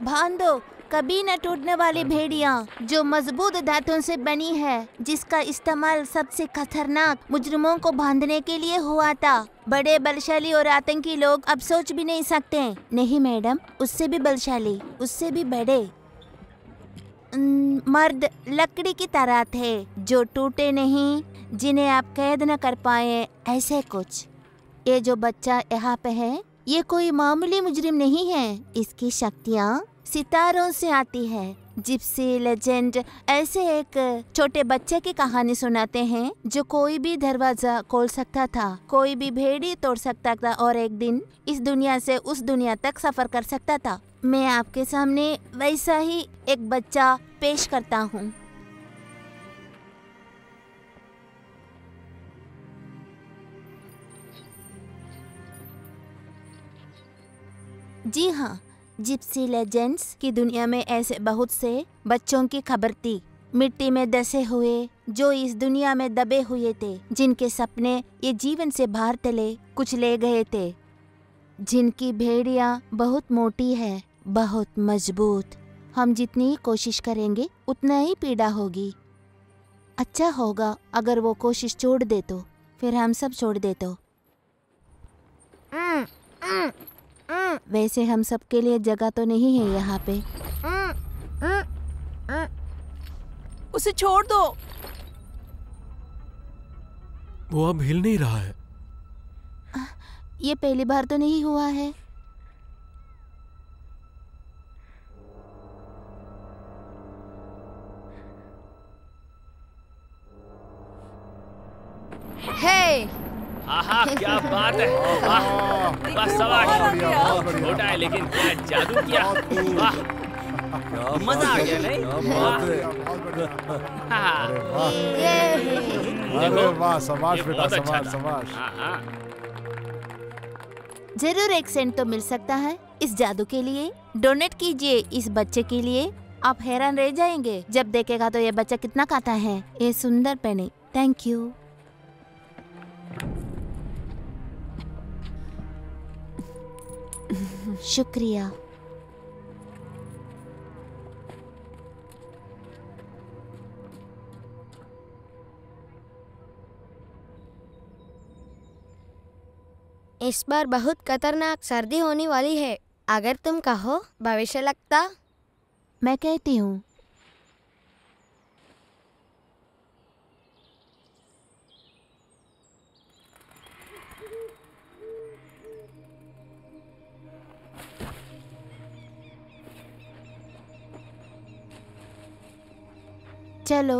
बांध दो, कभी न टूटने वाली भेड़िया जो मजबूत धातुओं से बनी है, जिसका इस्तेमाल सबसे खतरनाक मुजरिमों को बांधने के लिए हुआ था। बड़े बलशाली और आतंकी लोग अब सोच भी नहीं सकते। नहीं मैडम, उससे भी बलशाली, उससे भी बड़े मर्द लकड़ी की तरह थे, जो टूटे नहीं, जिन्हें आप कैद न कर पाए, ऐसे कुछ। ये जो बच्चा यहाँ पे है, ये कोई मामूली मुजरिम नहीं है। इसकी शक्तियाँ सितारों से आती है। जिप्सी लेजेंड ऐसे एक छोटे बच्चे की कहानी सुनाते हैं जो कोई भी दरवाजा खोल सकता था, कोई भी भेड़ी तोड़ सकता था और एक दिन इस दुनिया से उस दुनिया तक सफर कर सकता था। मैं आपके सामने वैसा ही एक बच्चा पेश करता हूँ। जी हाँ, जिप्सी लेजेंड्स की दुनिया में ऐसे बहुत से बच्चों की खबर थी, मिट्टी में दसे हुए, जो इस दुनिया में दबे हुए थे, जिनके सपने ये जीवन से बाहर तले कुछ ले गए थे, जिनकी भेड़िया बहुत मोटी है, बहुत मजबूत। हम जितनी ही कोशिश करेंगे उतना ही पीड़ा होगी। अच्छा होगा अगर वो कोशिश छोड़ दे तो, फिर हम सब छोड़ दे तो। वैसे हम सब के लिए जगह तो नहीं है यहाँ पे। उसे छोड़ दो। वो अब हिल नहीं रहा है। ये पहली बार तो नहीं हुआ है। हे आहा, क्या बात है। वाह, बस शाबाश। छोटा है लेकिन क्या जादू किया। वाह, मजा आ गया नहीं? अरे वाह, शाबाश बेटा, शाबाश शाबाश। जरूर एक सेंट तो मिल सकता है इस जादू के लिए। डोनेट कीजिए इस बच्चे के लिए। आप हैरान रह जाएंगे जब देखेगा तो ये बच्चा कितना खाता है। ये सुंदर पेनी। Thank you. शुक्रिया। इस बार बहुत खतरनाक सर्दी होने वाली है। अगर तुम कहो भविष्य लगता। मैं कहती हूँ। चलो।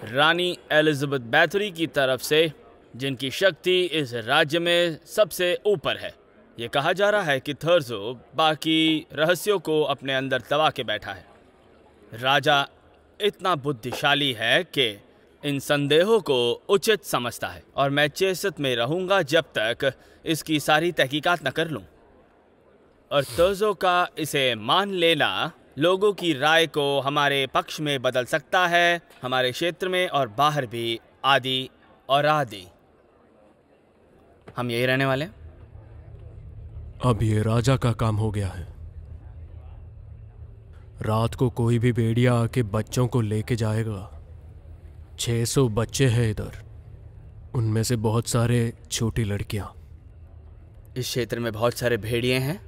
रानी एलिजाबेथ बैथरी की तरफ से, जिनकी शक्ति इस राज्य में सबसे ऊपर है। ये कहा जा रहा है कि थर्जो बाकी रहस्यों को अपने अंदर दबा के बैठा है। राजा इतना बुद्धिशाली है कि इन संदेहों को उचित समझता है, और मैं चेसत में रहूँगा जब तक इसकी सारी तहकीकात न कर लूँ। और थर्जो का इसे मान लेना लोगों की राय को हमारे पक्ष में बदल सकता है, हमारे क्षेत्र में और बाहर भी, आदि और आदि। हम यही रहने वाले हैं। अब ये राजा का काम हो गया है। रात को कोई भी भेड़िया आके बच्चों को लेके जाएगा। 600 बच्चे हैं इधर, उनमें से बहुत सारे छोटी लड़कियां। इस क्षेत्र में बहुत सारे भेड़िए हैं।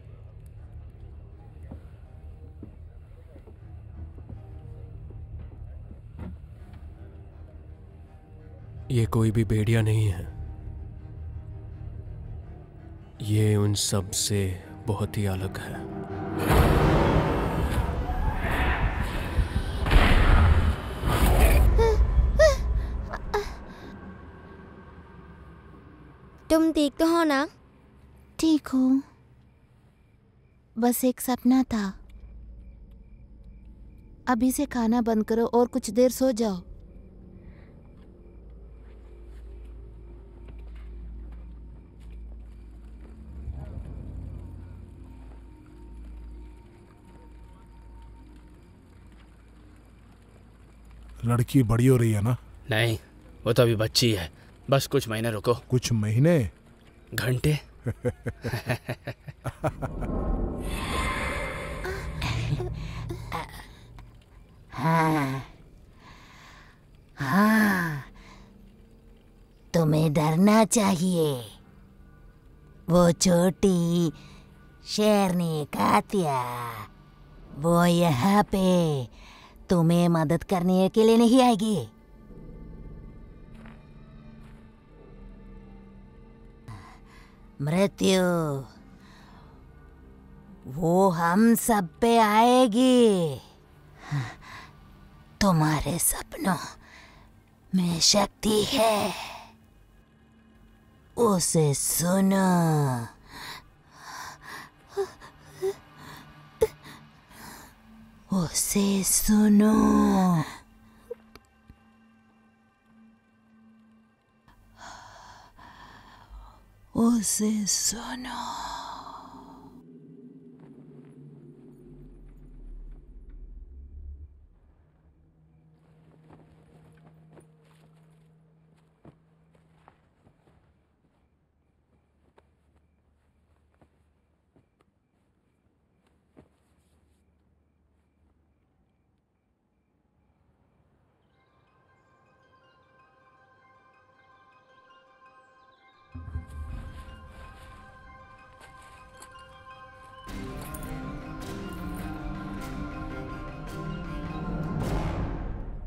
ये कोई भी भेड़िया नहीं है। ये उन सब से बहुत ही अलग है। तुम ठीक तो हो ना? ठीक हूँ, बस एक सपना था। अभी से खाना बंद करो और कुछ देर सो जाओ। लड़की बड़ी हो रही है ना? नहीं, वो तो अभी बच्ची है। बस कुछ महीने रुको। कुछ महीने? घंटे। हाँ हाँ, तुम्हें डरना चाहिए। वो छोटी शेरनी कातिया, वो यहाँ पे तुम्हें मदद करने के लिए नहीं आएगी। मृत्यु वो हम सब पे आएगी। तुम्हारे सपनों में शक्ति है, उसे सुनो। उसे सुनो। उसे सुनो।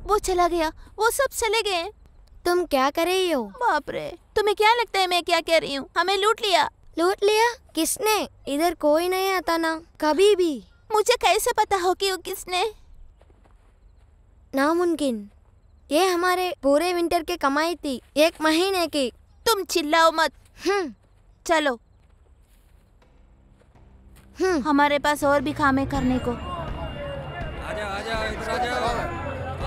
वो चला गया, वो सब चले गए। तुम क्या कर रही हो? बाप रे, तुम्हें क्या लगता है मैं क्या कह रही हूँ? हमें लूट लिया। लूट लिया? किसने? इधर कोई नहीं आता ना कभी भी। मुझे कैसे पता हो कि वो किसने? नामुमकिन। ये हमारे पूरे विंटर की कमाई थी, 1 महीने की। तुम चिल्लाओ मत। चलो, हमारे पास और भी कामें करने को। आजा आजा इधर आजा।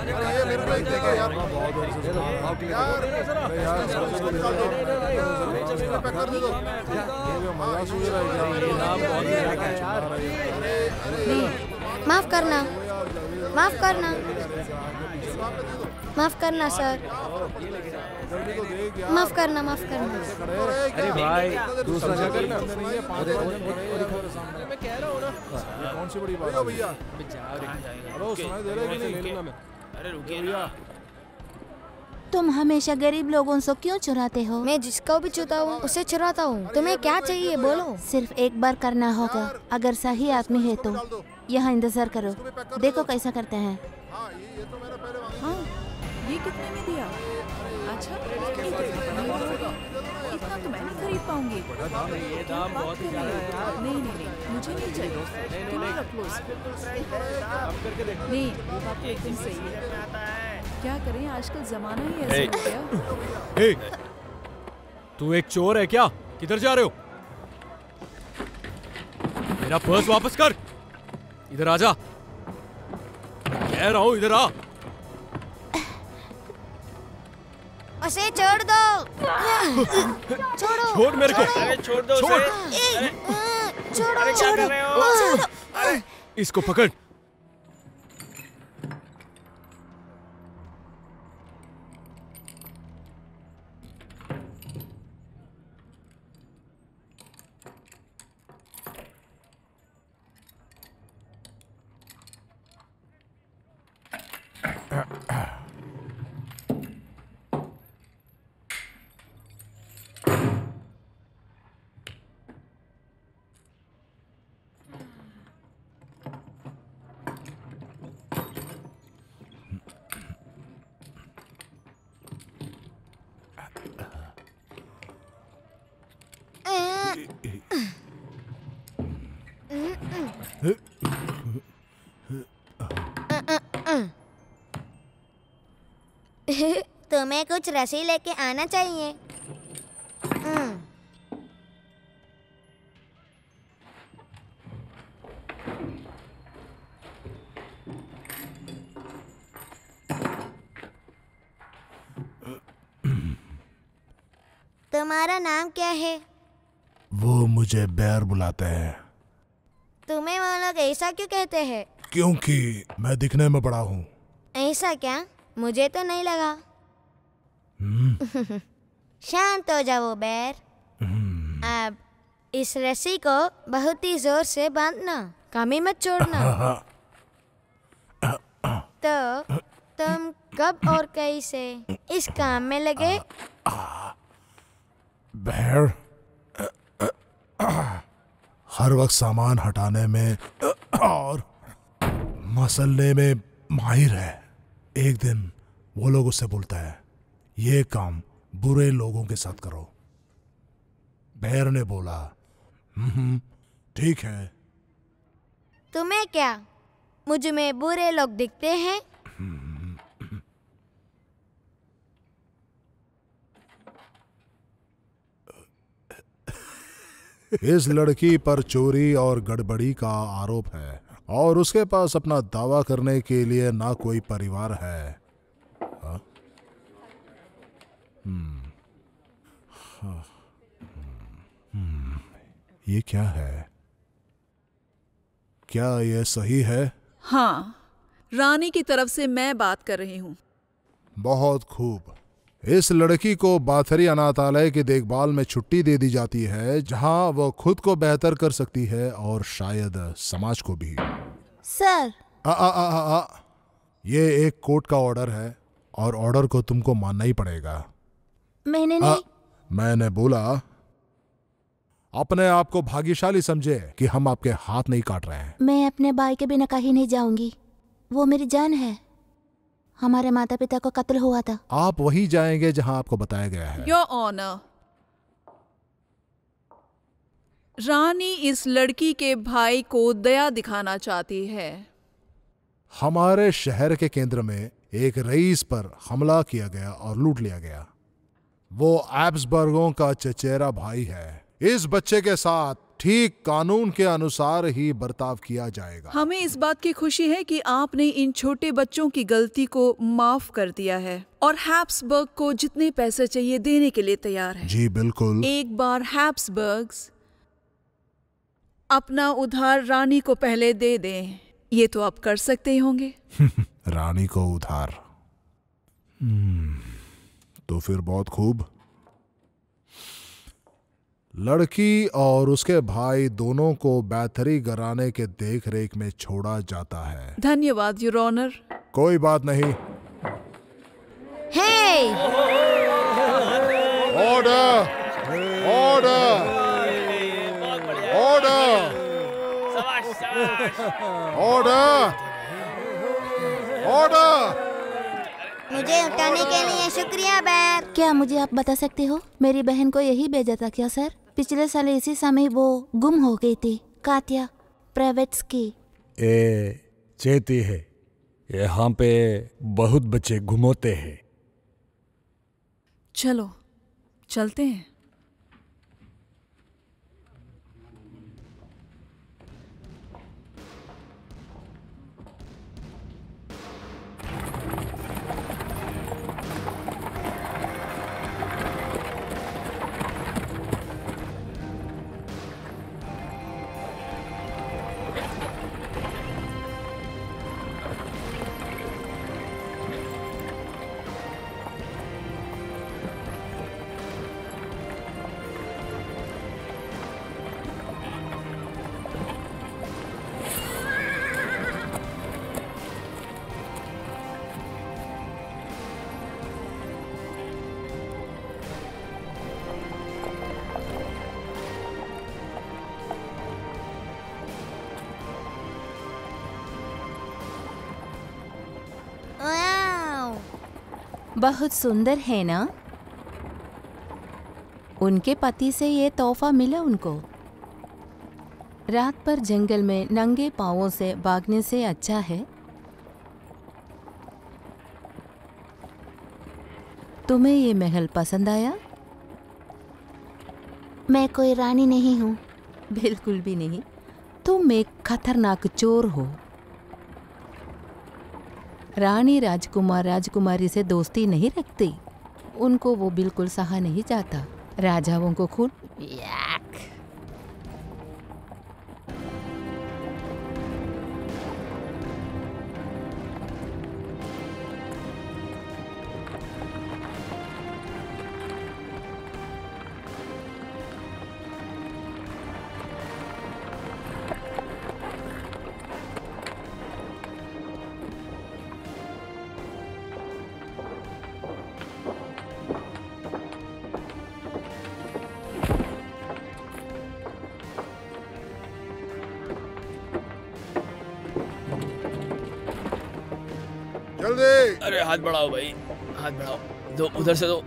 ये मेरे को एक देखो यार, बहुत देर से अरे यार पैक कर दे दो। ये मजा सूझ रहा है यार। माफ करना, माफ करना, माफ करना सर, माफ करना, माफ करना। अरे भाई दूसरा जगह ना मैं कह रहा हूँ ना, कौन सी बड़ी बात है भैया? अरे सुनाई दे रहा है कि नहीं? ले लूंगा मैं। अरे रुकिए भैया। तुम हमेशा गरीब लोगों से क्यों चुराते हो? मैं जिसको भी चुता हूँ उसे चुराता हूँ। तुम्हें क्या चाहिए बोलो? सिर्फ एक बार करना होगा। अगर सही आदमी है तो यहाँ इंतजार करो, देखो कैसा करते हैं। हाँ, ये कितने में दिया? अच्छा, इतना तो मैं नहीं खरीद पाऊंगी। ये दाम बहुत ही ज्यादा है यार। नहीं नहीं नहीं, मुझे नहीं चाहिए। तुम रख लो नहीं, वो बात तो एकदम सही है। क्या करें, आजकल जमाना ही ऐसा हो गया। तू एक चोर है क्या? किधर जा रहे हो? मेरा पर्स वापस कर। इधर आ जा, कह रहा हूँ इधर आ। उसे छोड़ दो। छोड़ो। छोड़ मेरे को। अरे छोड़ दो छोड़। उसे। छोड़ो। अरे क्या कर रहे हो? अरे इसको पकड़। तुम्हें कुछ रस्सी लेके आना चाहिए। तुम्हारा नाम क्या है? वो मुझे बैर बुलाते हैं। तुम्हें वो लोग ऐसा क्यों कहते हैं? क्योंकि मैं दिखने में बड़ा हूँ। ऐसा क्या? मुझे तो नहीं लगा। शांत हो जाओ बेर। अब इस रस्सी को बहुत ही जोर से बांधना, कमी मत छोड़ना। तो तुम कब और कैसे इस काम में लगे? बेर हर वक्त सामान हटाने में और मसलने में माहिर है। एक दिन वो लोग उससे बोलता है, ये काम बुरे लोगों के साथ करो। बेर ने बोला, ठीक है। तुम्हें क्या मुझ में बुरे लोग दिखते हैं? इस लड़की पर चोरी और गड़बड़ी का आरोप है और उसके पास अपना दावा करने के लिए ना कोई परिवार है। ये क्या है? क्या यह सही है? हाँ, रानी की तरफ से मैं बात कर रही हूँ। बहुत खूब। इस लड़की को बाथरी अनाथालय की देखभाल में छुट्टी दे दी जाती है, जहां वो खुद को बेहतर कर सकती है और शायद समाज को भी। सर, ये एक कोर्ट का ऑर्डर है और ऑर्डर को तुमको मानना ही पड़ेगा। मैंने नहीं। मैंने बोला अपने आप को भाग्यशाली समझे कि हम आपके हाथ नहीं काट रहे हैं। मैं अपने भाई के बिना कहीं नहीं जाऊंगी। वो मेरी जान है। हमारे माता पिता को कत्ल हुआ था। आप वही जाएंगे जहां आपको बताया गया है। योर ऑनर, रानी इस लड़की के भाई को दया दिखाना चाहती है। हमारे शहर के केंद्र में एक रईस पर हमला किया गया और लूट लिया गया। वो एब्सबर्गों का चचेरा भाई है। इस बच्चे के साथ ठीक कानून के अनुसार ही बर्ताव किया जाएगा। हमें इस बात की खुशी है कि आपने इन छोटे बच्चों की गलती को माफ कर दिया है और हैब्सबर्ग को जितने पैसे चाहिए देने के लिए तैयार है। जी बिल्कुल। एक बार हैब्सबर्ग्स अपना उधार रानी को पहले दे दें, ये तो आप कर सकते ही होंगे। रानी को उधार? तो फिर बहुत खूब। लड़की और उसके भाई दोनों को बैथरी घराने के देख रेख में छोड़ा जाता है। धन्यवाद योर ऑनर। कोई बात नहीं। Hey! Order! Order! Order! Order! Order! मुझे उठाने के लिए शुक्रिया बैर। क्या मुझे आप बता सकते हो, मेरी बहन को यही भेजा था क्या सर? पिछले साल इसी समय वो गुम हो गई थी। कात्या प्रेवेट्स्की। ये चेती है, यहाँ पे बहुत बच्चे गुम होते हैं। चलो चलते हैं। बहुत सुंदर है ना? उनके पति से ये तोहफा मिला उनको। रात पर जंगल में नंगे पांवों से भागने से अच्छा है। तुम्हें ये महल पसंद आया? मैं कोई रानी नहीं हूँ, बिल्कुल भी नहीं। तुम एक खतरनाक चोर हो। रानी राजकुमार राजकुमारी से दोस्ती नहीं रखती। उनको वो बिल्कुल सहा नहीं जाता। राजाओं को खून। जल्दी। अरे हाथ बढ़ाओ भाई, हाथ बढ़ाओ, दो उधर से दो।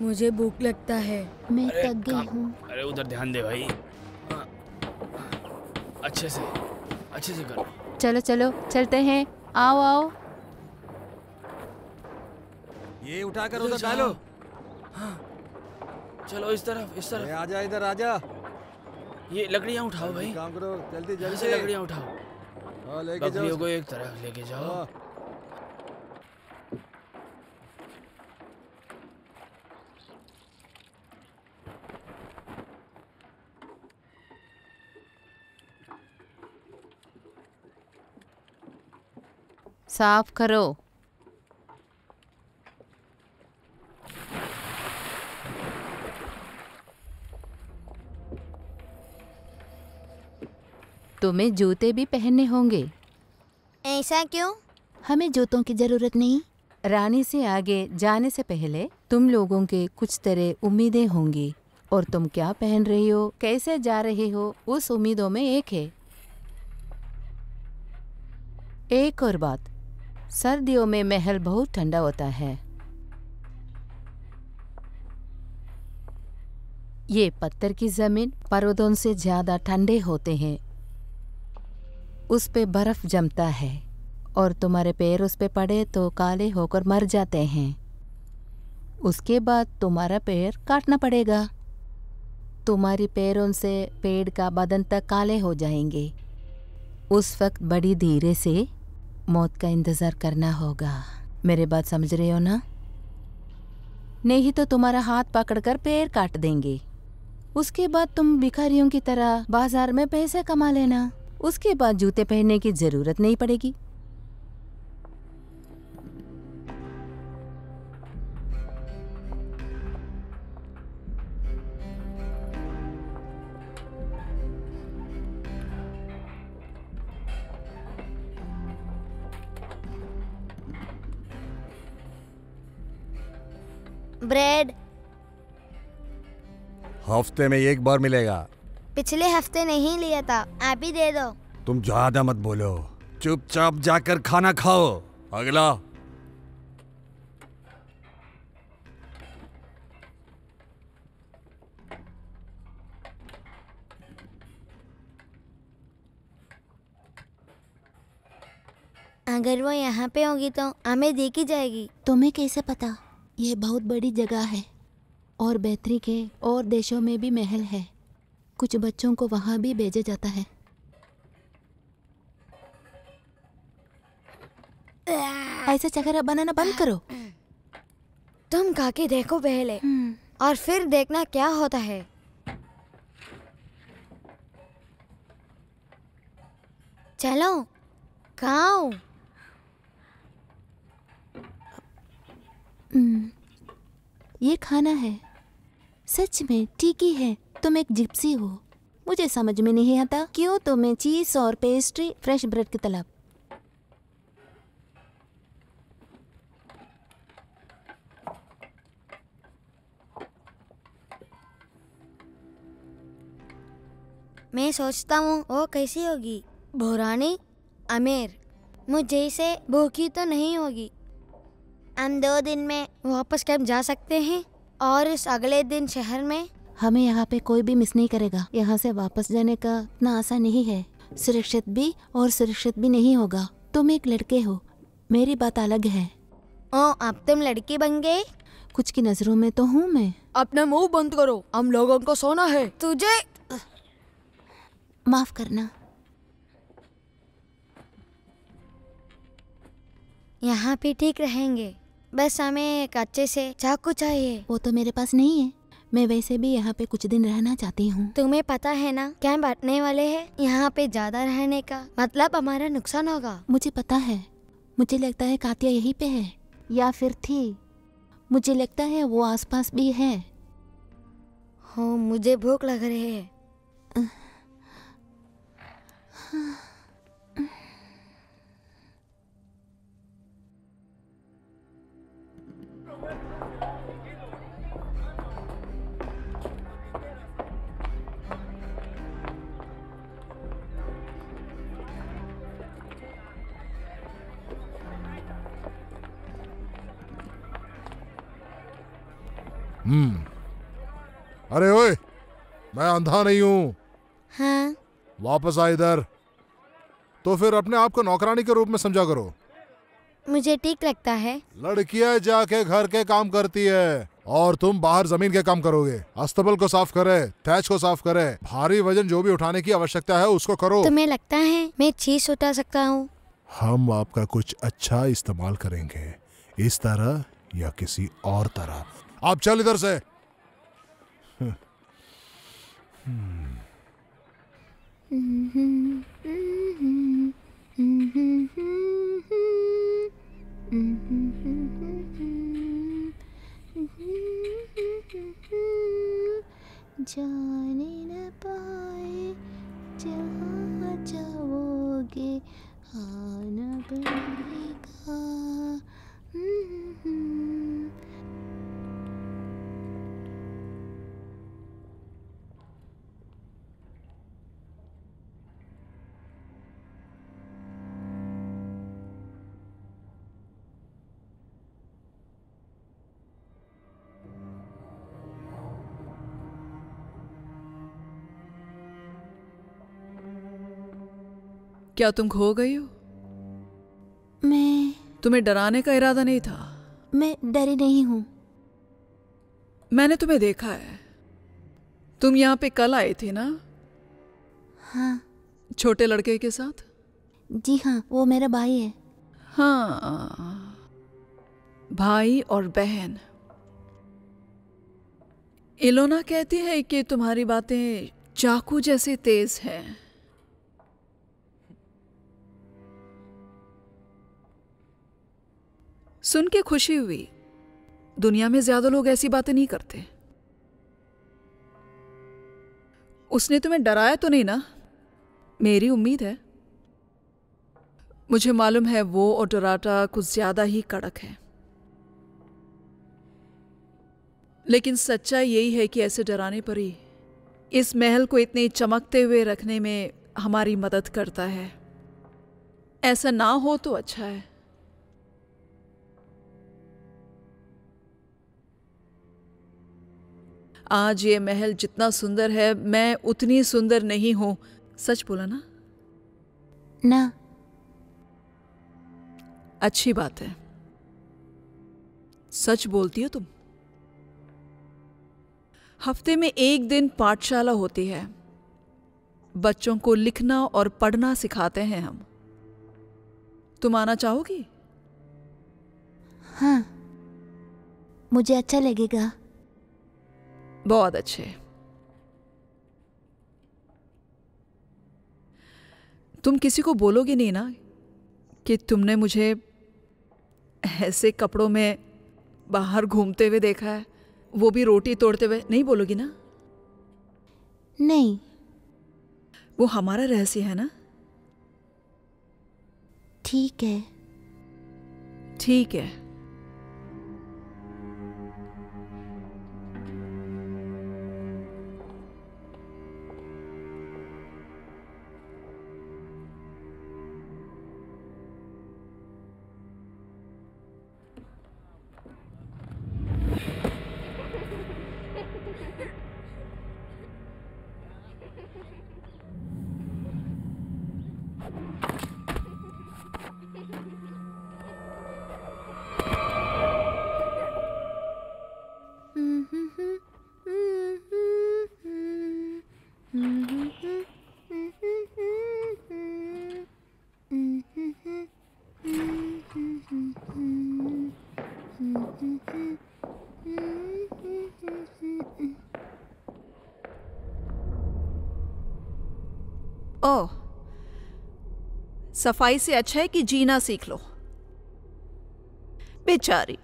मुझे भूख लगता है। मैं अरे थक गई हूँ। अरे उधर ध्यान दे भाई, अच्छे से करो। चलो चलो चलते हैं, आओ आओ। ये उठाकर उधर डालो। चलो इस तरफ, इस तरफ। आजा इधर आजा। ये लकड़ियाँ उठाओ भाई, काम करो जल्दी जल्दी जल्दी से लकड़ियाँ उठाओ। हाँ, लेके बकरियों जाओ। को एक तरफ लेके जाओ। हाँ। साफ करो। तुम्हें जूते भी पहनने होंगे। ऐसा क्यों? हमें जूतों की जरूरत नहीं। रानी से आगे जाने से पहले तुम लोगों के कुछ तरह उम्मीदें होंगी, और तुम क्या पहन रही हो, कैसे जा रही हो, उस उम्मीदों में एक है। एक और बात, सर्दियों में महल बहुत ठंडा होता है। ये पत्थर की जमीन पर्वतों से ज्यादा ठंडे होते हैं। उस पे बर्फ जमता है और तुम्हारे पैर उस पे पड़े तो काले होकर मर जाते हैं। उसके बाद तुम्हारा पैर काटना पड़ेगा। तुम्हारी पैरों से पेड़ का बदन तक काले हो जाएंगे। उस वक्त बड़ी धीरे से मौत का इंतजार करना होगा। मेरी बात समझ रहे हो ना? नहीं तो तुम्हारा हाथ पकड़कर पैर काट देंगे। उसके बाद तुम भिखारियों की तरह बाजार में पैसे कमा लेना। उसके बाद जूते पहनने की जरूरत नहीं पड़ेगी। ब्रेड हफ्ते में एक बार मिलेगा। पिछले हफ्ते नहीं लिया था, आप ही दे दो। तुम ज्यादा मत बोलो, चुपचाप जाकर खाना खाओ। अगला। अगर वो यहाँ पे होगी तो हमें देखी जाएगी। तुम्हें कैसे पता? ये बहुत बड़ी जगह है और बेहतरी के और देशों में भी महल है। कुछ बच्चों को वहाँ भी भेजा जाता है। ऐसा चेहरा बनाना बंद करो। तुम खा के देखो पहले और फिर देखना क्या होता है। चलो खाओ। ये खाना है, सच में टिकी है। तुम एक जिप्सी हो। मुझे समझ में नहीं आता क्यों तुम्हें चीज और पेस्ट्री, फ्रेश ब्रेड की तलब। मैं सोचता हूँ वो कैसी होगी, भोरानी, अमीर। मुझे से भूखी तो नहीं होगी। हम 2 दिन में वापस कैंप जा सकते हैं और इस अगले दिन शहर में। हमें यहाँ पे कोई भी मिस नहीं करेगा। यहाँ से वापस जाने का इतना आसान नहीं है। सुरक्षित भी और सुरक्षित भी नहीं होगा। तुम एक लड़के हो, मेरी बात अलग है। ओ, अब तुम लड़की बन गए। कुछ की नजरों में तो हूँ मैं। अपना मुंह बंद करो, हम लोगों को सोना है। तुझे माफ करना। यहाँ पे ठीक रहेंगे, बस हमें एक अच्छे से चाकू चाहिए। वो तो मेरे पास नहीं है। मैं वैसे भी यहाँ पे कुछ दिन रहना चाहती हूँ। तुम्हें पता है ना क्या बांटने वाले हैं? यहाँ पे ज्यादा रहने का मतलब हमारा नुकसान होगा। मुझे पता है। मुझे लगता है कातिया यहीं पे है या फिर थी। मुझे लगता है वो आसपास भी है। हो मुझे भूख लग रही है। अरे ओए, मैं अंधा नहीं हूं। हाँ, वापस आ इधर। तो फिर अपने आप को नौकरानी के रूप में समझा करो। मुझे ठीक लगता है। लड़कियां जाके घर के काम करती है और तुम बाहर जमीन के काम करोगे। अस्तबल को साफ करे, थैच को साफ करे, भारी वजन जो भी उठाने की आवश्यकता है उसको करो। तुम्हें लगता है मैं चीज उठा सकता हूँ? हम आपका कुछ अच्छा इस्तेमाल करेंगे, इस तरह या किसी और तरह। आप चल इधर से। जाने न पाए जहाँ जाओगे, आना पड़ेगा। क्या तुम खो गई हो? तुम्हें डराने का इरादा नहीं था। मैं डरी नहीं हूँ। मैंने तुम्हें देखा है। तुम यहाँ पे कल आए थे ना? हाँ। छोटे लड़के के साथ? जी हाँ, वो मेरा भाई है। हाँ, भाई और बहन। इलोना कहती है कि तुम्हारी बातें चाकू जैसे तेज हैं। सुन के खुशी हुई। दुनिया में ज्यादा लोग ऐसी बातें नहीं करते। उसने तुम्हें डराया तो नहीं ना? मेरी उम्मीद है। मुझे मालूम है वो और डोराटा कुछ ज्यादा ही कड़क है, लेकिन सच्चाई यही है कि ऐसे डराने पर ही इस महल को इतने चमकते हुए रखने में हमारी मदद करता है। ऐसा ना हो तो अच्छा है। आज ये महल जितना सुंदर है, मैं उतनी सुंदर नहीं हूं। सच बोला ना? ना। अच्छी बात है, सच बोलती हो तुम। हफ्ते में एक दिन पाठशाला होती है। बच्चों को लिखना और पढ़ना सिखाते हैं हम। तुम आना चाहोगी? हाँ, मुझे अच्छा लगेगा। बहुत अच्छे। तुम किसी को बोलोगे नहीं ना कि तुमने मुझे ऐसे कपड़ों में बाहर घूमते हुए देखा है, वो भी रोटी तोड़ते हुए? नहीं बोलोगी ना? नहीं। वो हमारा रहस्य है ना? ठीक है। ठीक है। ओह, सफाई से अच्छा है कि जीना सीख लो। बेचारी।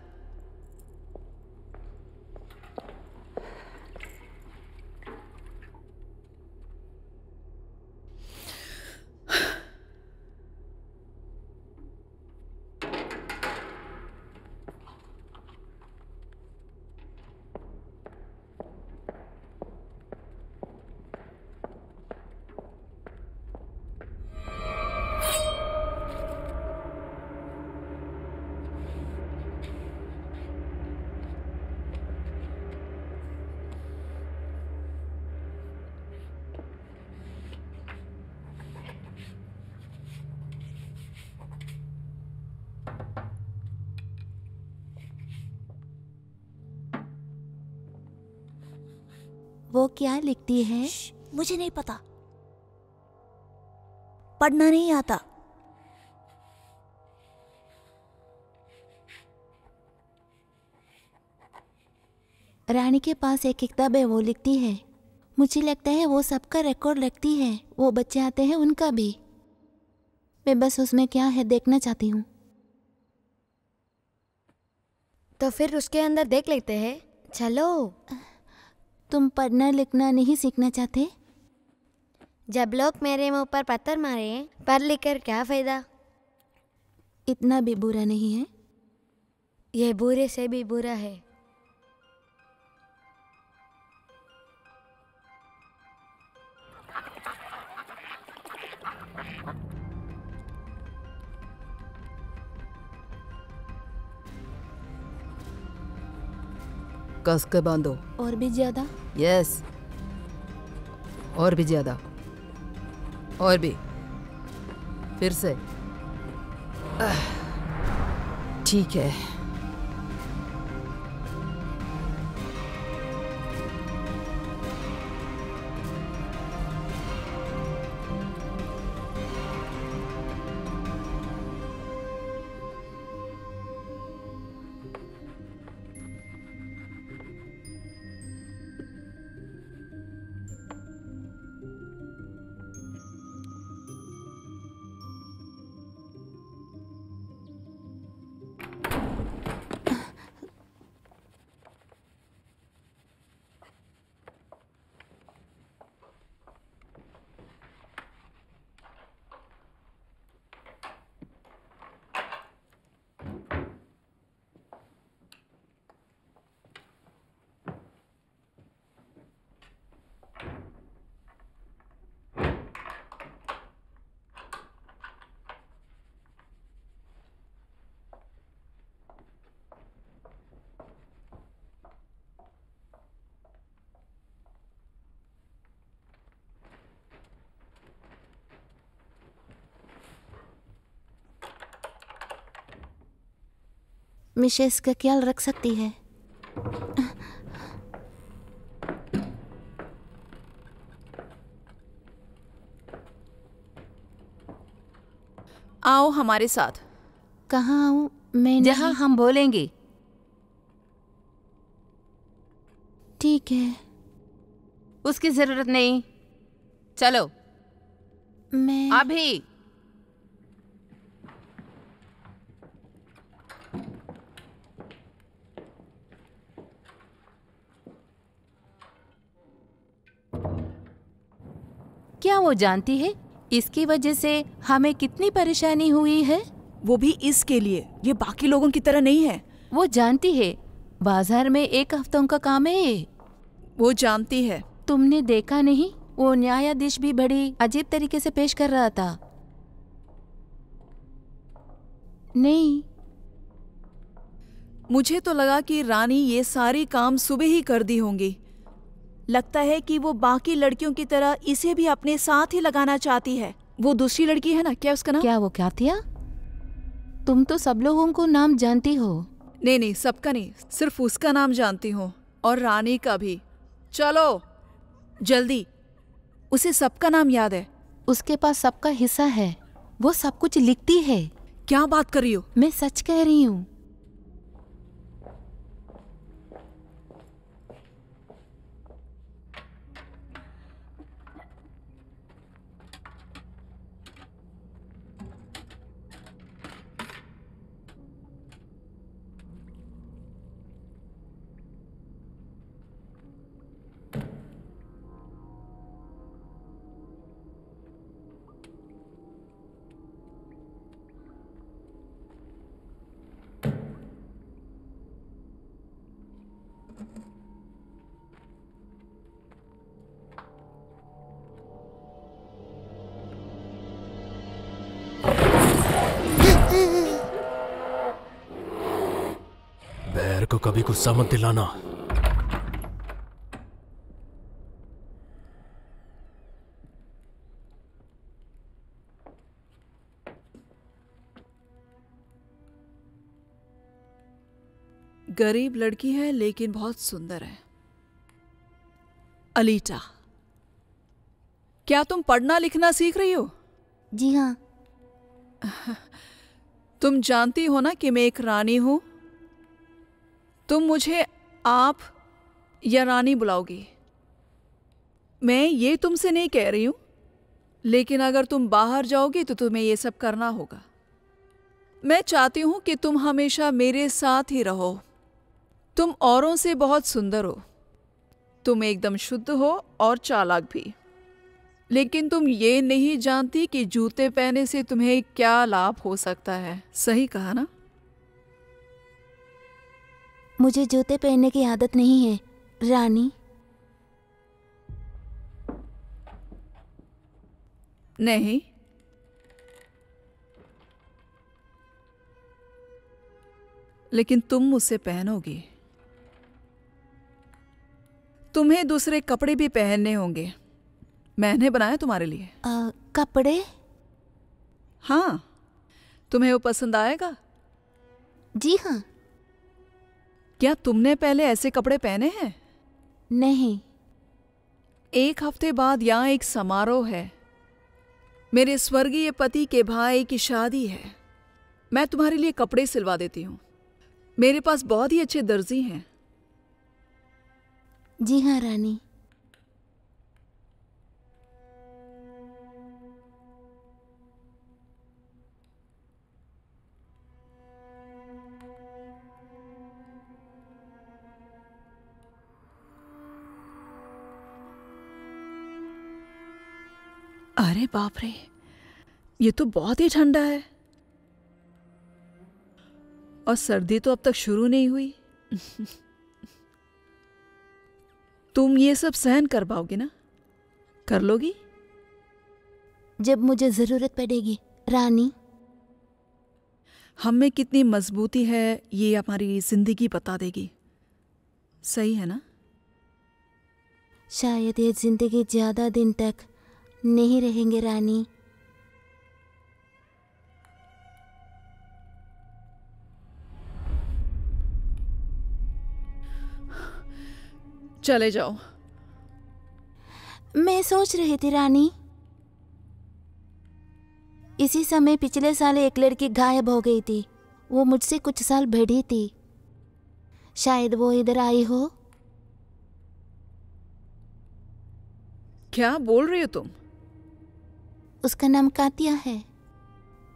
वो क्या लिखती है? मुझे नहीं पता, पढ़ना नहीं आता। रानी के पास एक किताब है, वो लिखती है। मुझे लगता है वो सबका रिकॉर्ड रखती है, वो बच्चे आते हैं उनका भी। मैं बस उसमें क्या है देखना चाहती हूँ। तो फिर उसके अंदर देख लेते हैं। चलो। तुम पढ़ना लिखना नहीं सीखना चाहते? जब लोग मेरे मुंह पर पत्थर मारे, पढ़ लिख कर क्या फायदा? इतना भी बुरा नहीं है। ये बुरे से भी बुरा है। कस के बांधो। और भी ज्यादा? यस, और भी ज्यादा, और भी, फिर से। ठीक है। मिसेस का ख्याल रख सकती है। आओ हमारे साथ। कहाँ आऊँ मैं? जहाँ हम बोलेंगे। ठीक है। उसकी जरूरत नहीं, चलो मैं अभी। क्या वो जानती है इसकी वजह से हमें कितनी परेशानी हुई है? वो भी इसके लिए, ये बाकी लोगों की तरह नहीं है। वो जानती है बाजार में एक हफ्तों का काम है ये। वो जानती है। तुमने देखा नहीं, वो न्यायाधीश भी बड़ी अजीब तरीके से पेश कर रहा था। नहीं, मुझे तो लगा कि रानी ये सारी काम सुबह ही कर दी होंगी। लगता है कि वो बाकी लड़कियों की तरह इसे भी अपने साथ ही लगाना चाहती है। वो दूसरी लड़की है ना, क्या उसका नाम? क्या वो कातिया? तुम तो सब लोगों को नाम जानती हो। नहीं नहीं, सबका नहीं, सिर्फ उसका नाम जानती हूँ, और रानी का भी। चलो जल्दी, उसे सबका नाम याद है। उसके पास सबका हिस्सा है, वो सब कुछ लिखती है। क्या बात कर रही हो? मैं सच कह रही हूँ। बैर को कभी गुस्सा मत दिलाना। गरीब लड़की है लेकिन बहुत सुंदर है। अलीटा, क्या तुम पढ़ना लिखना सीख रही हो? जी हाँ। तुम जानती हो ना कि मैं एक रानी हूं। तुम मुझे आप या रानी बुलाओगी। मैं ये तुमसे नहीं कह रही हूं, लेकिन अगर तुम बाहर जाओगी तो तुम्हें ये सब करना होगा। मैं चाहती हूं कि तुम हमेशा मेरे साथ ही रहो। तुम औरों से बहुत सुंदर हो, तुम एकदम शुद्ध हो और चालाक भी, लेकिन तुम ये नहीं जानती कि जूते पहनने से तुम्हें क्या लाभ हो सकता है। सही कहा ना? मुझे जूते पहनने की आदत नहीं है रानी। नहीं, लेकिन तुम मुझसे पहनोगी। तुम्हें दूसरे कपड़े भी पहनने होंगे। मैंने बनाया तुम्हारे लिए। कपड़े? हाँ, तुम्हें वो पसंद आएगा? जी हाँ। क्या तुमने पहले ऐसे कपड़े पहने हैं? नहीं। एक हफ्ते बाद यहाँ एक समारोह है। मेरे स्वर्गीय पति के भाई की शादी है। मैं तुम्हारे लिए कपड़े सिलवा देती हूँ। मेरे पास बहुत ही अच्छे दर्जी हैं। जी हाँ रानी। अरे बाप रे, ये तो बहुत ही ठंडा है। और सर्दी तो अब तक शुरू नहीं हुई। तुम ये सब सहन कर पाओगी ना? कर लोगी? जब मुझे जरूरत पड़ेगी रानी। हम में कितनी मजबूती है ये हमारी जिंदगी बता देगी। सही है ना? शायद ये जिंदगी ज्यादा दिन तक नहीं रहेंगे रानी। चले जाओ। मैं सोच रही थी रानी, इसी समय पिछले साल एक लड़की गायब हो गई थी। वो मुझसे कुछ साल बड़ी थी। शायद वो इधर आई हो। क्या बोल रही हो तुम? उसका नाम कातिया है।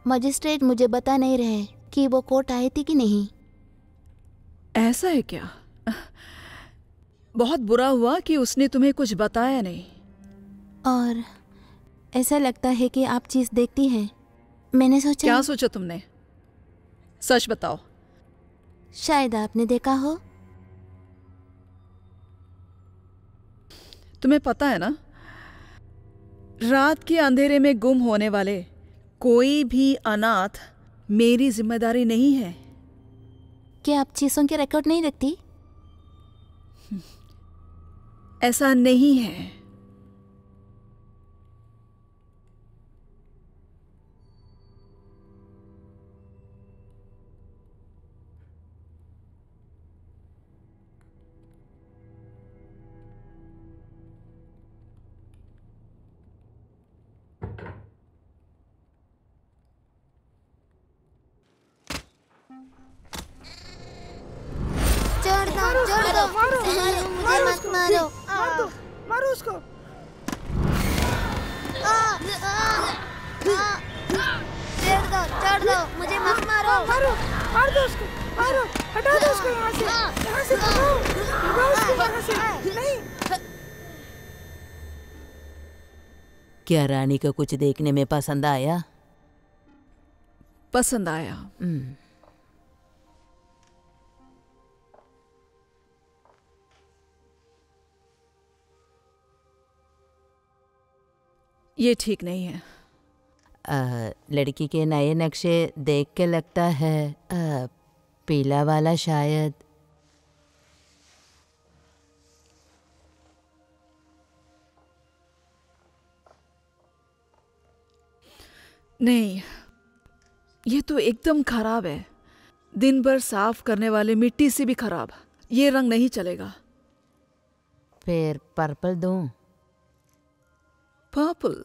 मजिस्ट्रेट मुझे बता नहीं रहे कि वो कोर्ट आई थी कि नहीं। ऐसा है क्या? बहुत बुरा हुआ कि उसने तुम्हें कुछ बताया नहीं। और ऐसा लगता है कि आप चीज देखती हैं। मैंने सोचा। क्या सोचा तुमने? सच बताओ। शायद आपने देखा हो। तुम्हें पता है ना, रात के अंधेरे में गुम होने वाले कोई भी अनाथ मेरी जिम्मेदारी नहीं है। क्या आप चीजों के रिकॉर्ड नहीं रखती? ऐसा नहीं है। छोड़ दो, मुझे मत मारो। मारो उसको। छोड़ दो, मुझे मत मारो। मार दो उसको, मारो, हटा दो उसको यहाँ से भगाओ उसको यहाँ से। नहीं। क्या रानी को कुछ देखने में पसंद आया? पसंद आया। ये ठीक नहीं है। लड़की के नए नक्शे देख के लगता है पीला वाला शायद। नहीं, ये तो एकदम खराब है। दिन भर साफ करने वाले मिट्टी से भी खराब। ये रंग नहीं चलेगा। फिर पर्पल दूं? पर्पल?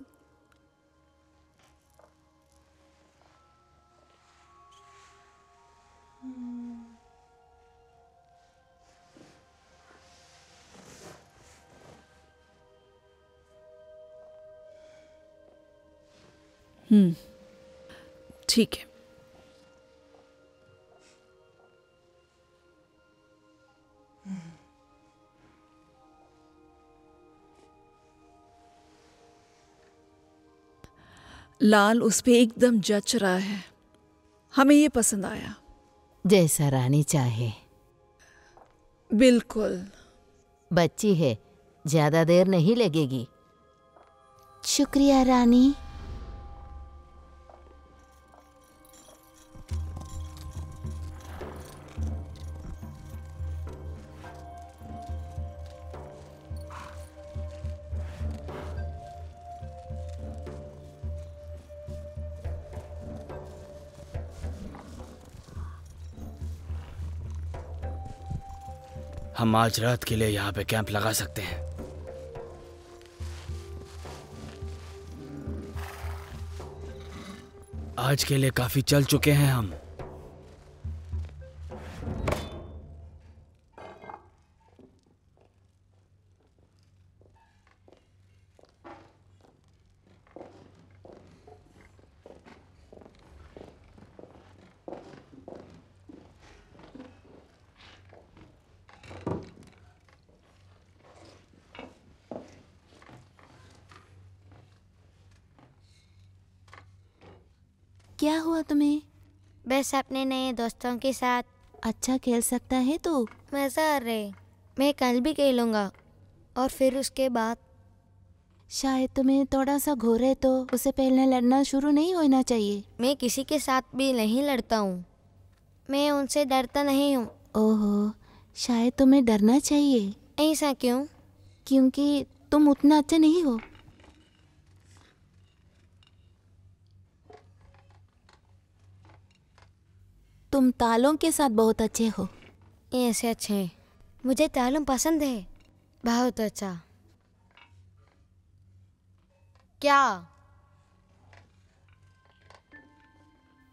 ठीक है। लाल उस पे एकदम जच रहा है, हमें ये पसंद आया। जैसा रानी चाहे। बिल्कुल। बच्ची है, ज्यादा देर नहीं लगेगी। शुक्रिया रानी। हम आज रात के लिए यहाँ पे कैंप लगा सकते हैं। आज के लिए काफी चल चुके हैं हम। क्या हुआ तुम्हें? बस अपने नए दोस्तों के साथ। अच्छा खेल सकता है तू? मज़ा आ रहा। मैं कल भी खेलूँगा और फिर उसके बाद। शायद तुम्हें थोड़ा सा घोर है तो उससे पहले लड़ना शुरू नहीं होना चाहिए। मैं किसी के साथ भी नहीं लड़ता हूँ, मैं उनसे डरता नहीं हूँ। ओहो, शायद तुम्हें डरना चाहिए। ऐसा क्यों? क्योंकि तुम उतना अच्छा नहीं हो। तुम तालों के साथ बहुत अच्छे हो। ऐसे अच्छे? मुझे तालों पसंद है। बहुत अच्छा। क्या?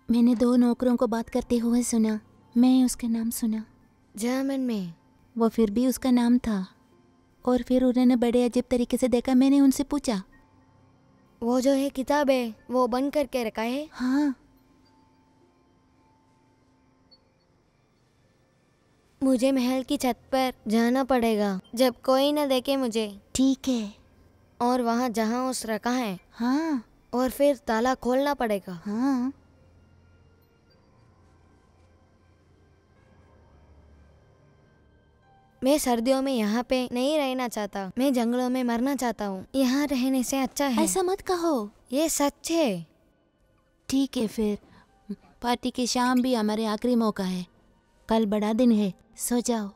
मैंने 2 नौकरों को बात करते हुए सुना। मैं उसका नाम सुना जर्मन में। वो फिर भी उसका नाम था। और फिर उन्होंने बड़े अजीब तरीके से देखा। मैंने उनसे पूछा, वो जो है किताब है वो बंद करके रखा है? हाँ। मुझे महल की छत पर जाना पड़ेगा जब कोई न देखे मुझे। ठीक है। और वहाँ जहाँ उस रखा है। हाँ। और फिर ताला खोलना पड़ेगा। हाँ। मैं सर्दियों में यहाँ पे नहीं रहना चाहता। मैं जंगलों में मरना चाहता हूँ। यहाँ रहने से अच्छा है। ऐसा मत कहो, ये सच है। ठीक है, फिर पार्टी की शाम भी हमारे आखिरी मौका है। कल बड़ा दिन है, सो जाओ।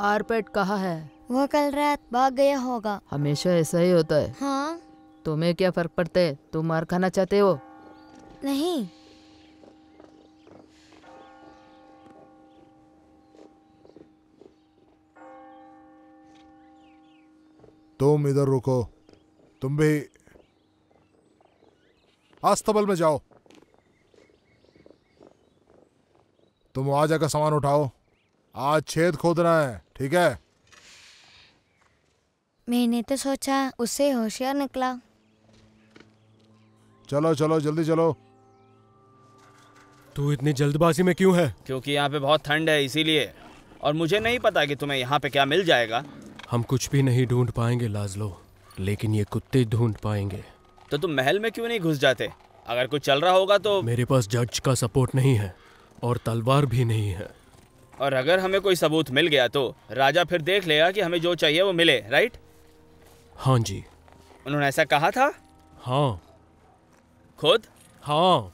आरपेट कहाँ है? वो कल रात भाग गया होगा। हमेशा ऐसा ही होता है। हाँ। तुम्हें क्या फर्क पड़ता है? तुम मार खाना चाहते हो? नहीं। तुम इधर रुको। तुम भी अस्तबल में जाओ। तुम वहां जाकर सामान उठाओ। आज छेद खोदना है, ठीक है? मैंने तो सोचा उससे होशियार निकला। चलो चलो जल्दी चलो। तू इतनी जल्दबाजी में क्यों है? क्योंकि यहाँ पे बहुत ठंड है इसीलिए। और मुझे नहीं पता कि तुम्हें यहाँ पे क्या मिल जाएगा। हम कुछ भी नहीं ढूंढ पाएंगे लाजलो, लेकिन ये कुत्ते ढूंढ पाएंगे। तो तुम महल में क्यों नहीं घुस जाते? अगर कुछ चल रहा होगा तो। मेरे पास जज का सपोर्ट नहीं है और तलवार भी नहीं है। और अगर हमें कोई सबूत मिल गया तो राजा फिर देख लेगा कि हमें जो चाहिए वो मिले, राइट? हाँ जी। उन्होंने ऐसा कहा था? हाँ। खुद? हाँ।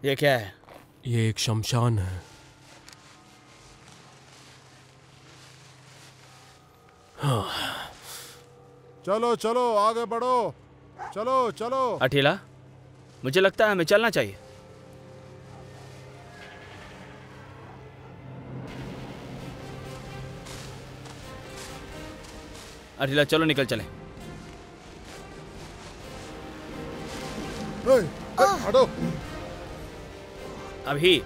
ये क्या है? ये एक शमशान है। हाँ। चलो चलो आगे बढ़ो, चलो चलो। अठीला, मुझे लगता है हमें चलना चाहिए। अठीला चलो निकल चले। हटो। अभी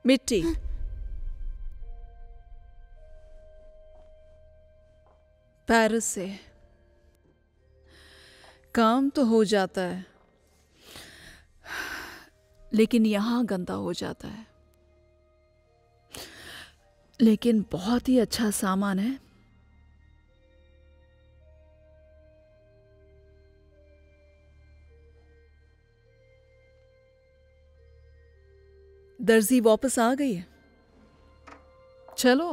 मिट्टी। पेरिस से काम तो हो जाता है, लेकिन यहां गंदा हो जाता है। लेकिन बहुत ही अच्छा सामान है। दर्जी वापस आ गई है। चलो।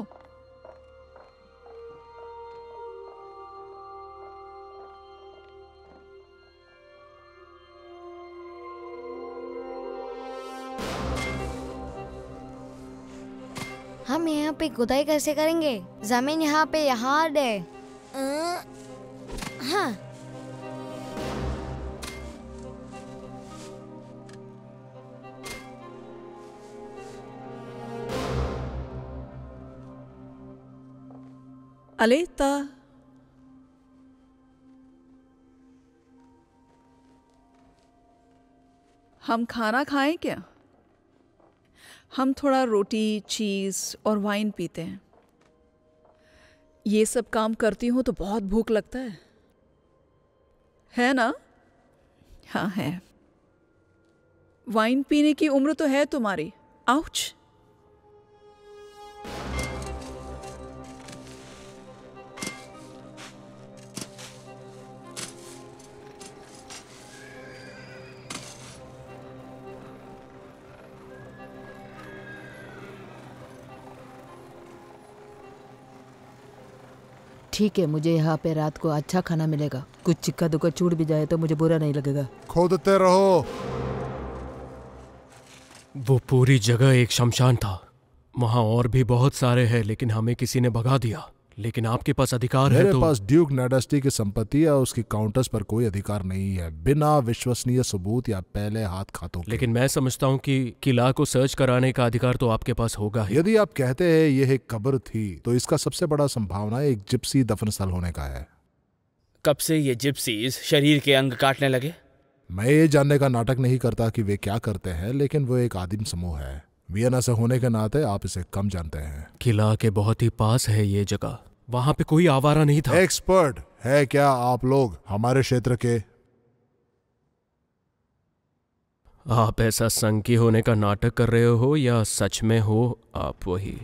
हम यहाँ पे खुदाई कैसे करेंगे? जमीन यहाँ पे हार्ड है। हाँ। अलेता, हम खाना खाएं क्या? हम थोड़ा रोटी, चीज़ और वाइन पीते हैं। ये सब काम करती हूँ तो बहुत भूख लगता है ना? हाँ है। वाइन पीने की उम्र तो है तुम्हारी। आउच। ठीक है, मुझे यहाँ पे रात को अच्छा खाना मिलेगा। कुछ चिक्का दुक्का छूट भी जाए तो मुझे बुरा नहीं लगेगा। खोदते रहो। वो पूरी जगह एक शमशान था। वहाँ और भी बहुत सारे हैं, लेकिन हमें किसी ने भगा दिया। लेकिन आपके पास अधिकार है तो। मेरे पास ड्यूक नाइडेस्टी की संपत्ति या उसकी काउंटर्स पर कोई अधिकार नहीं है, बिना विश्वसनीय सबूत या पहले हाथ खातों के। लेकिन मैं समझता हूँ कि किला को सर्च कराने का अधिकार तो आपके पास होगा ही। यदि आप कहते हैं यह एक कब्र थी, तो इसका सबसे बड़ा संभावना एक जिप्सी दफन स्थल होने का है। कब से ये जिप्सीज शरीर के अंग काटने लगे? मैं ये जानने का नाटक नहीं करता कि वे क्या करते हैं, लेकिन वो एक आदिम समूह है। वियना से होने के नाते आप इसे कम जानते हैं। किला के बहुत ही पास है ये जगह। वहां पे कोई आवारा नहीं था। एक्सपर्ट है क्या आप लोग हमारे क्षेत्र के? आप ऐसा संकी होने का नाटक कर रहे हो या सच में हो आप वही?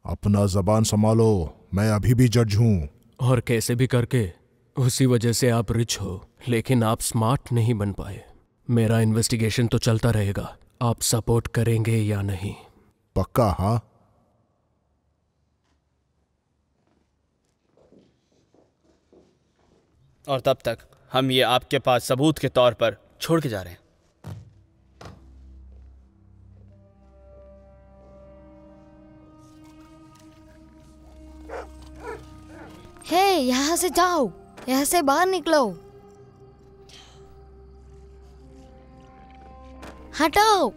अपना जबान संभालो, मैं अभी भी जज हूं। और कैसे भी करके उसी वजह से आप रिच हो, लेकिन आप स्मार्ट नहीं बन पाए। मेरा इन्वेस्टिगेशन तो चलता रहेगा। आप सपोर्ट करेंगे या नहीं? पक्का? हाँ। और तब तक हम ये आपके पास सबूत के तौर पर छोड़ के जा रहे हैं। यहाँ से जाओ, यहाँ से बाहर निकलो। हटाओ।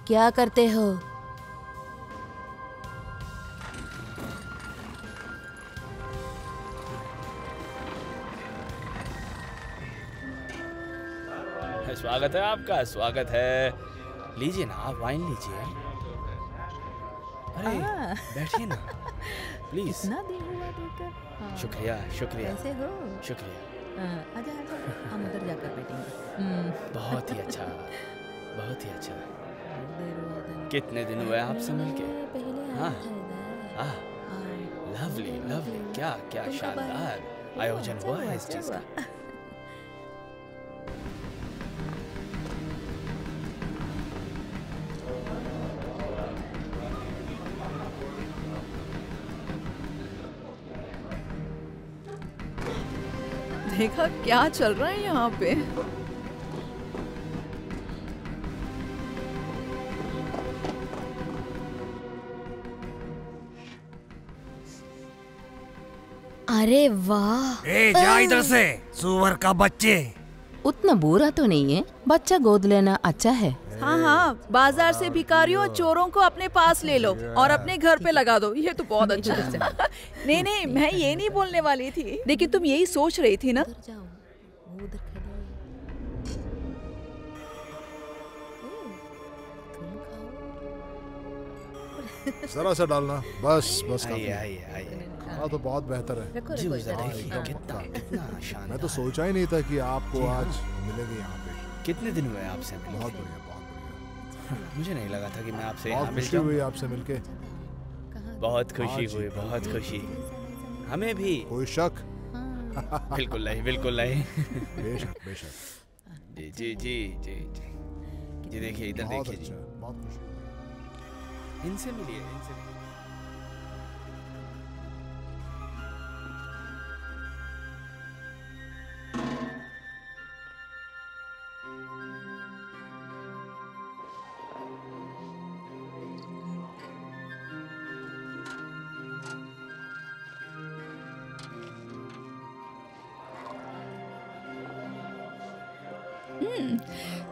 क्या करते हो? स्वागत है आपका, स्वागत है। लीजिए ना, आप वाइन लीजिए। अरे बैठिए ना प्लीज। इतना दिन हुआ देखकर। शुक्रिया शुक्रिया। कैसे हो? शुक्रिया। आजा आजा, हम उधर जाकर बैठेंगे। बहुत ही अच्छा, बहुत ही अच्छा। कितने दिन हुए आपसे मिलके? हाँ हाँ, लवली लवली, क्या क्या शानदार आयोजन हुआ है इस चीज का। देखा क्या चल रहा है यहाँ पे। अरे वाह। ए जा इधर से, सुअर का बच्चे। उतना बुरा तो नहीं है, बच्चा गोद लेना अच्छा है। हाँ हाँ, बाजार से भिखारियों और चोरों को अपने पास ले लो और अपने घर पे लगा दो, ये तो बहुत अच्छा है। नहीं नहीं, मैं ये नहीं बोलने वाली थी, लेकिन तुम यही सोच रही थी ना। जरा सा डालना, बस बस। आइए आइए आइए। हाँ तो बहुत बेहतर है। देखिए कितना कितना शानदार। मैं तो सोचा ही नहीं था कि आपको आज मिलेंगे यहाँ पे। कितने दिन हुए आपसे मिले? बहुत बढ़िया, बहुत बढ़िया। मुझे नहीं लगा था कि मैं आपसे बहुत यहाँ मिल खुशी जाऊँ। हुई आपसे मिलके। बहुत खुशी हुई, बहुत खुशी। हमें भी। कोई शक? बिल्कुल नहीं, बिल्कुल नहीं। बेशक बेशक। जी जी जी जी जी जी, देखिए इधर देखिए जी। बहुत खुशी। इनसे मिलिए, इनसे मिलिए।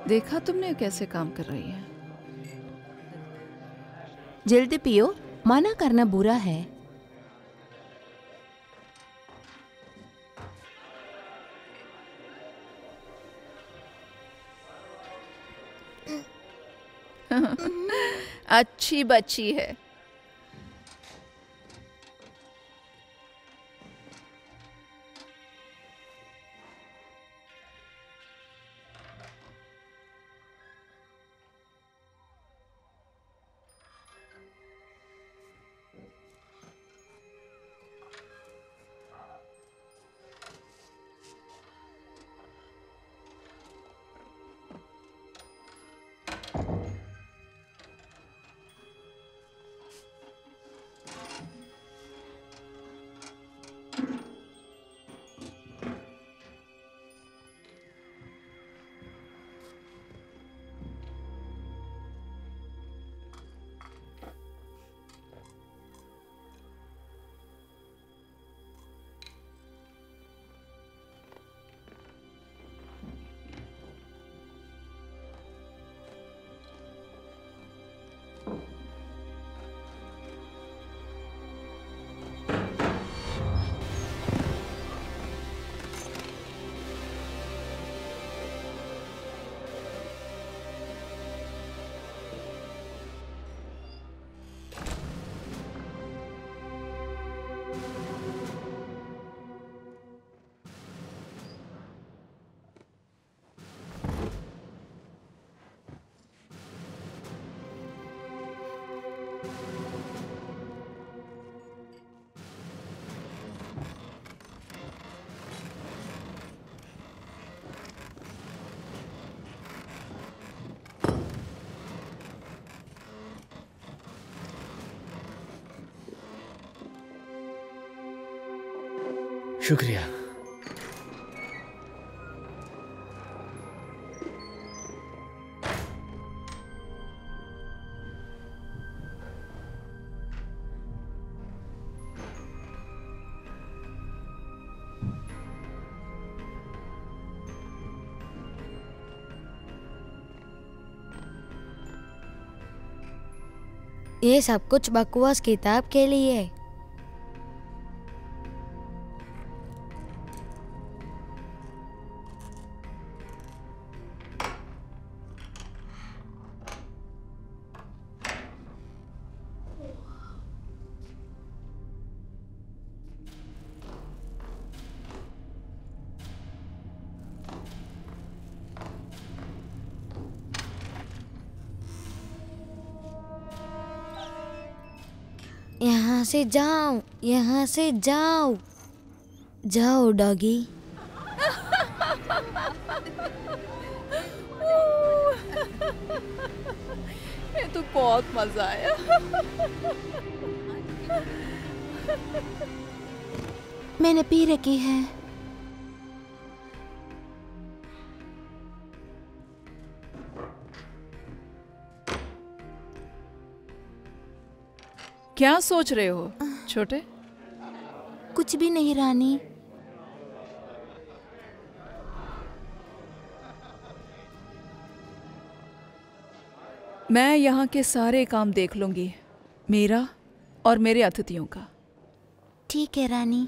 देखा तुमने कैसे काम कर रही है। जल्दी पियो, मना करना बुरा है। अच्छी बच्ची है। शुक्रिया। ये सब कुछ बकवास किताब के लिए। यहाँ से जाओ, यहाँ से जाओ, जाओ डॉगी। ये तो बहुत मजा आया। मैंने पी रखी है। क्या सोच रहे हो छोटे? कुछ भी नहीं रानी। मैं यहाँ के सारे काम देख लूंगी, मेरा और मेरे अतिथियों का। ठीक है रानी।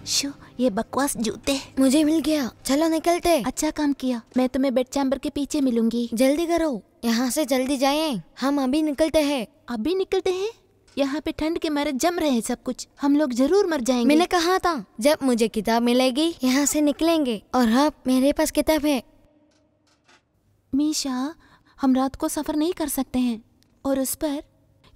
शो, ये बकवास जूते मुझे मिल गया। चलो निकलते। अच्छा काम किया। मैं तुम्हें बेड चैम्बर के पीछे मिलूंगी। जल्दी करो, यहाँ से जल्दी जाएं। हम अभी निकलते हैं। अभी निकलते हैं? यहाँ पे ठंड के मारे जम रहे हैं सब कुछ। हम लोग जरूर मर जाएंगे। मैंने कहा था जब मुझे किताब मिलेगी यहाँ से निकलेंगे। और अब मेरे पास किताब है। मीशा, हम रात को सफर नहीं कर सकते हैं और उस पर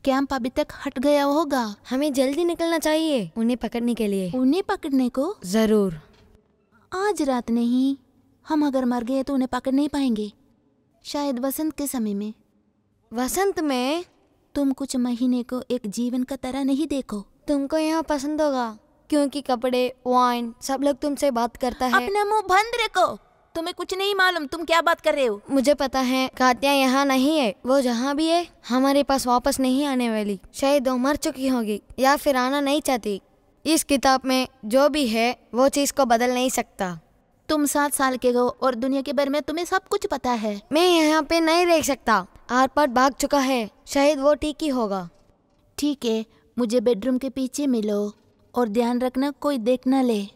कैंप अभी तक हट गया होगा। हमें जल्दी निकलना चाहिए उन्हें पकड़ने के लिए। उन्हें पकड़ने को? जरूर। आज रात नहीं। हम अगर मर गए तो उन्हें पकड़ नहीं पाएंगे। शायद वसंत के समय में। वसंत में? तुम कुछ महीने को एक जीवन का तरह नहीं देखो। तुमको यहाँ पसंद होगा क्योंकि कपड़े, वाइन, सब लोग तुमसे बात करता है। अपना मुंह बंद रखो। तुम्हें कुछ नहीं मालूम। तुम क्या बात कर रहे हो? मुझे पता है कातिया यहाँ नहीं है। वो जहाँ भी है हमारे पास वापस नहीं आने वाली। शायद वो मर चुकी होगी या फिर आना नहीं चाहती। इस किताब में जो भी है वो चीज को बदल नहीं सकता। तुम 7 साल के हो और दुनिया के बारे में तुम्हें सब कुछ पता है। मैं यहाँ पे नहीं रह सकता। आर पार भाग चुका है। शायद वो ठीक ही होगा। ठीक है, मुझे बेडरूम के पीछे मिलो और ध्यान रखना कोई देख न ले।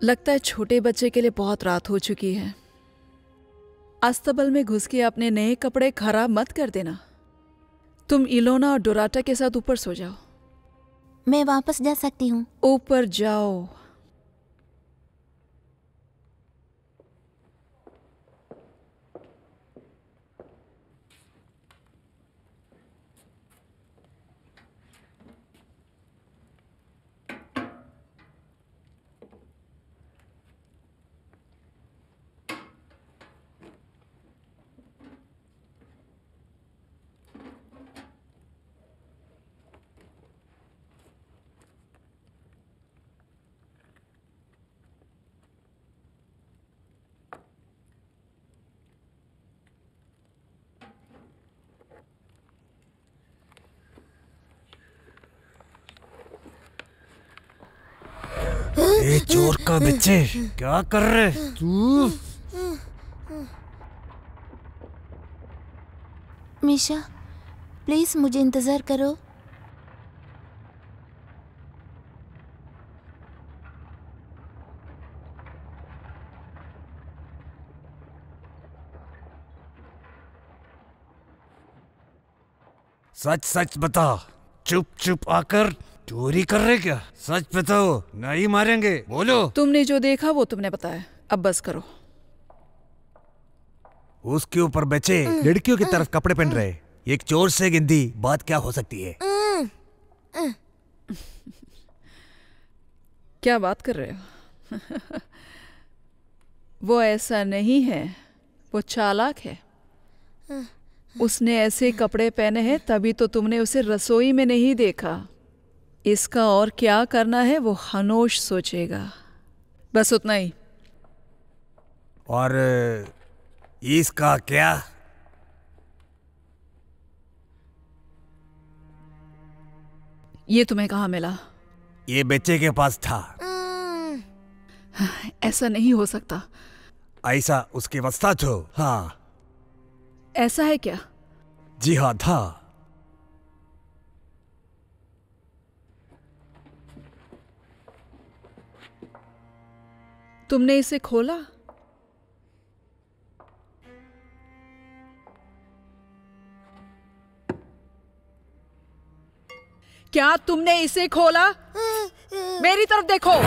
लगता है छोटे बच्चे के लिए बहुत रात हो चुकी है। अस्तबल में घुस के अपने नए कपड़े खराब मत कर देना। तुम इलोना और डोराटा के साथ ऊपर सो जाओ। मैं वापस जा सकती हूँ? ऊपर जाओ। ए चोर का बच्चे, क्या कर रहे तू? मीशा, प्लीज मुझे इंतजार करो। सच सच बता, चुप चुप आकर चोरी कर रहे क्या? सच बताओ, नहीं मारेंगे, बोलो। तुमने जो देखा वो तुमने बताया, अब बस करो। उसके ऊपर बच्चे लड़कियों की तरफ कपड़े पहन रहे, एक चोर से गिनती बात क्या हो सकती है? क्या बात कर रहे हो? वो ऐसा नहीं है, वो चालाक है। उसने ऐसे कपड़े पहने हैं तभी तो तुमने उसे रसोई में नहीं देखा। इसका और क्या करना है वो हनोश सोचेगा, बस उतना ही। और इसका क्या? ये तुम्हें कहाँ मिला? ये बच्चे के पास था। ऐसा नहीं हो सकता। ऐसा उसके पास था तो? हाँ। ऐसा है क्या? जी हाँ, था। तुमने इसे खोला? क्या तुमने इसे खोला? मेरी तरफ देखो।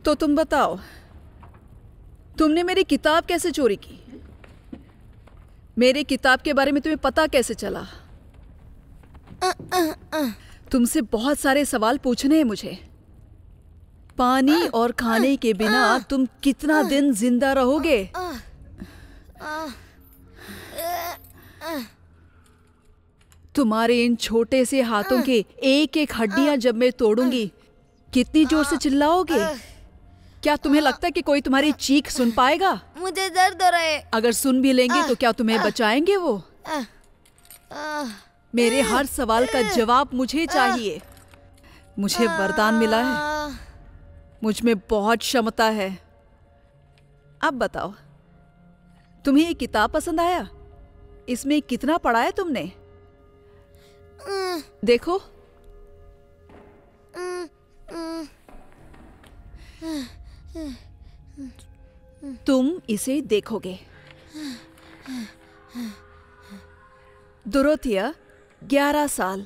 तो तुम बताओ, तुमने मेरी किताब कैसे चोरी की? मेरी किताब के बारे में तुम्हें पता कैसे चला? तुमसे बहुत सारे सवाल पूछने हैं मुझे। पानी और खाने के बिना तुम कितना दिन जिंदा रहोगे? तुम्हारे इन छोटे से हाथों के एक एक हड्डियां जब मैं तोड़ूंगी, कितनी जोर से चिल्लाओगे? क्या तुम्हें लगता है कि कोई तुम्हारी चीख सुन पाएगा? मुझे दर्द हो रहा है। अगर सुन भी लेंगे तो क्या तुम्हें बचाएंगे वो? मेरे हर सवाल का जवाब मुझे चाहिए। मुझे वरदान मिला है, मुझ में बहुत क्षमता है। अब बताओ, तुम्हें ये किताब पसंद आया? इसमें कितना पढ़ा है तुमने? देखो। तुम इसे देखोगे। डोरोथिया 11 साल,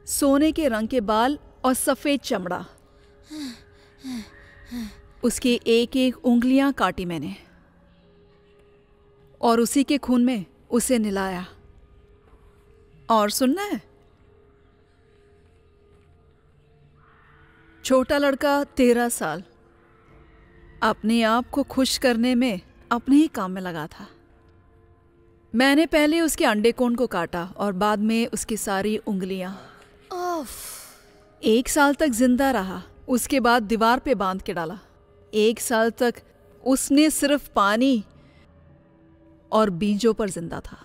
सोने के रंग के बाल और सफेद चमड़ा। उसकी एक एक उंगलियां काटी मैंने और उसी के खून में उसे नहलाया। और सुनना है, छोटा लड़का 13 साल, अपने आप को खुश करने में अपने ही काम में लगा था। मैंने पहले उसके अंडे कोण को काटा और बाद में उसकी सारी उंगलियां। 1 साल तक जिंदा रहा, उसके बाद दीवार पे बांध के डाला। 1 साल तक उसने सिर्फ पानी और बीजों पर जिंदा था।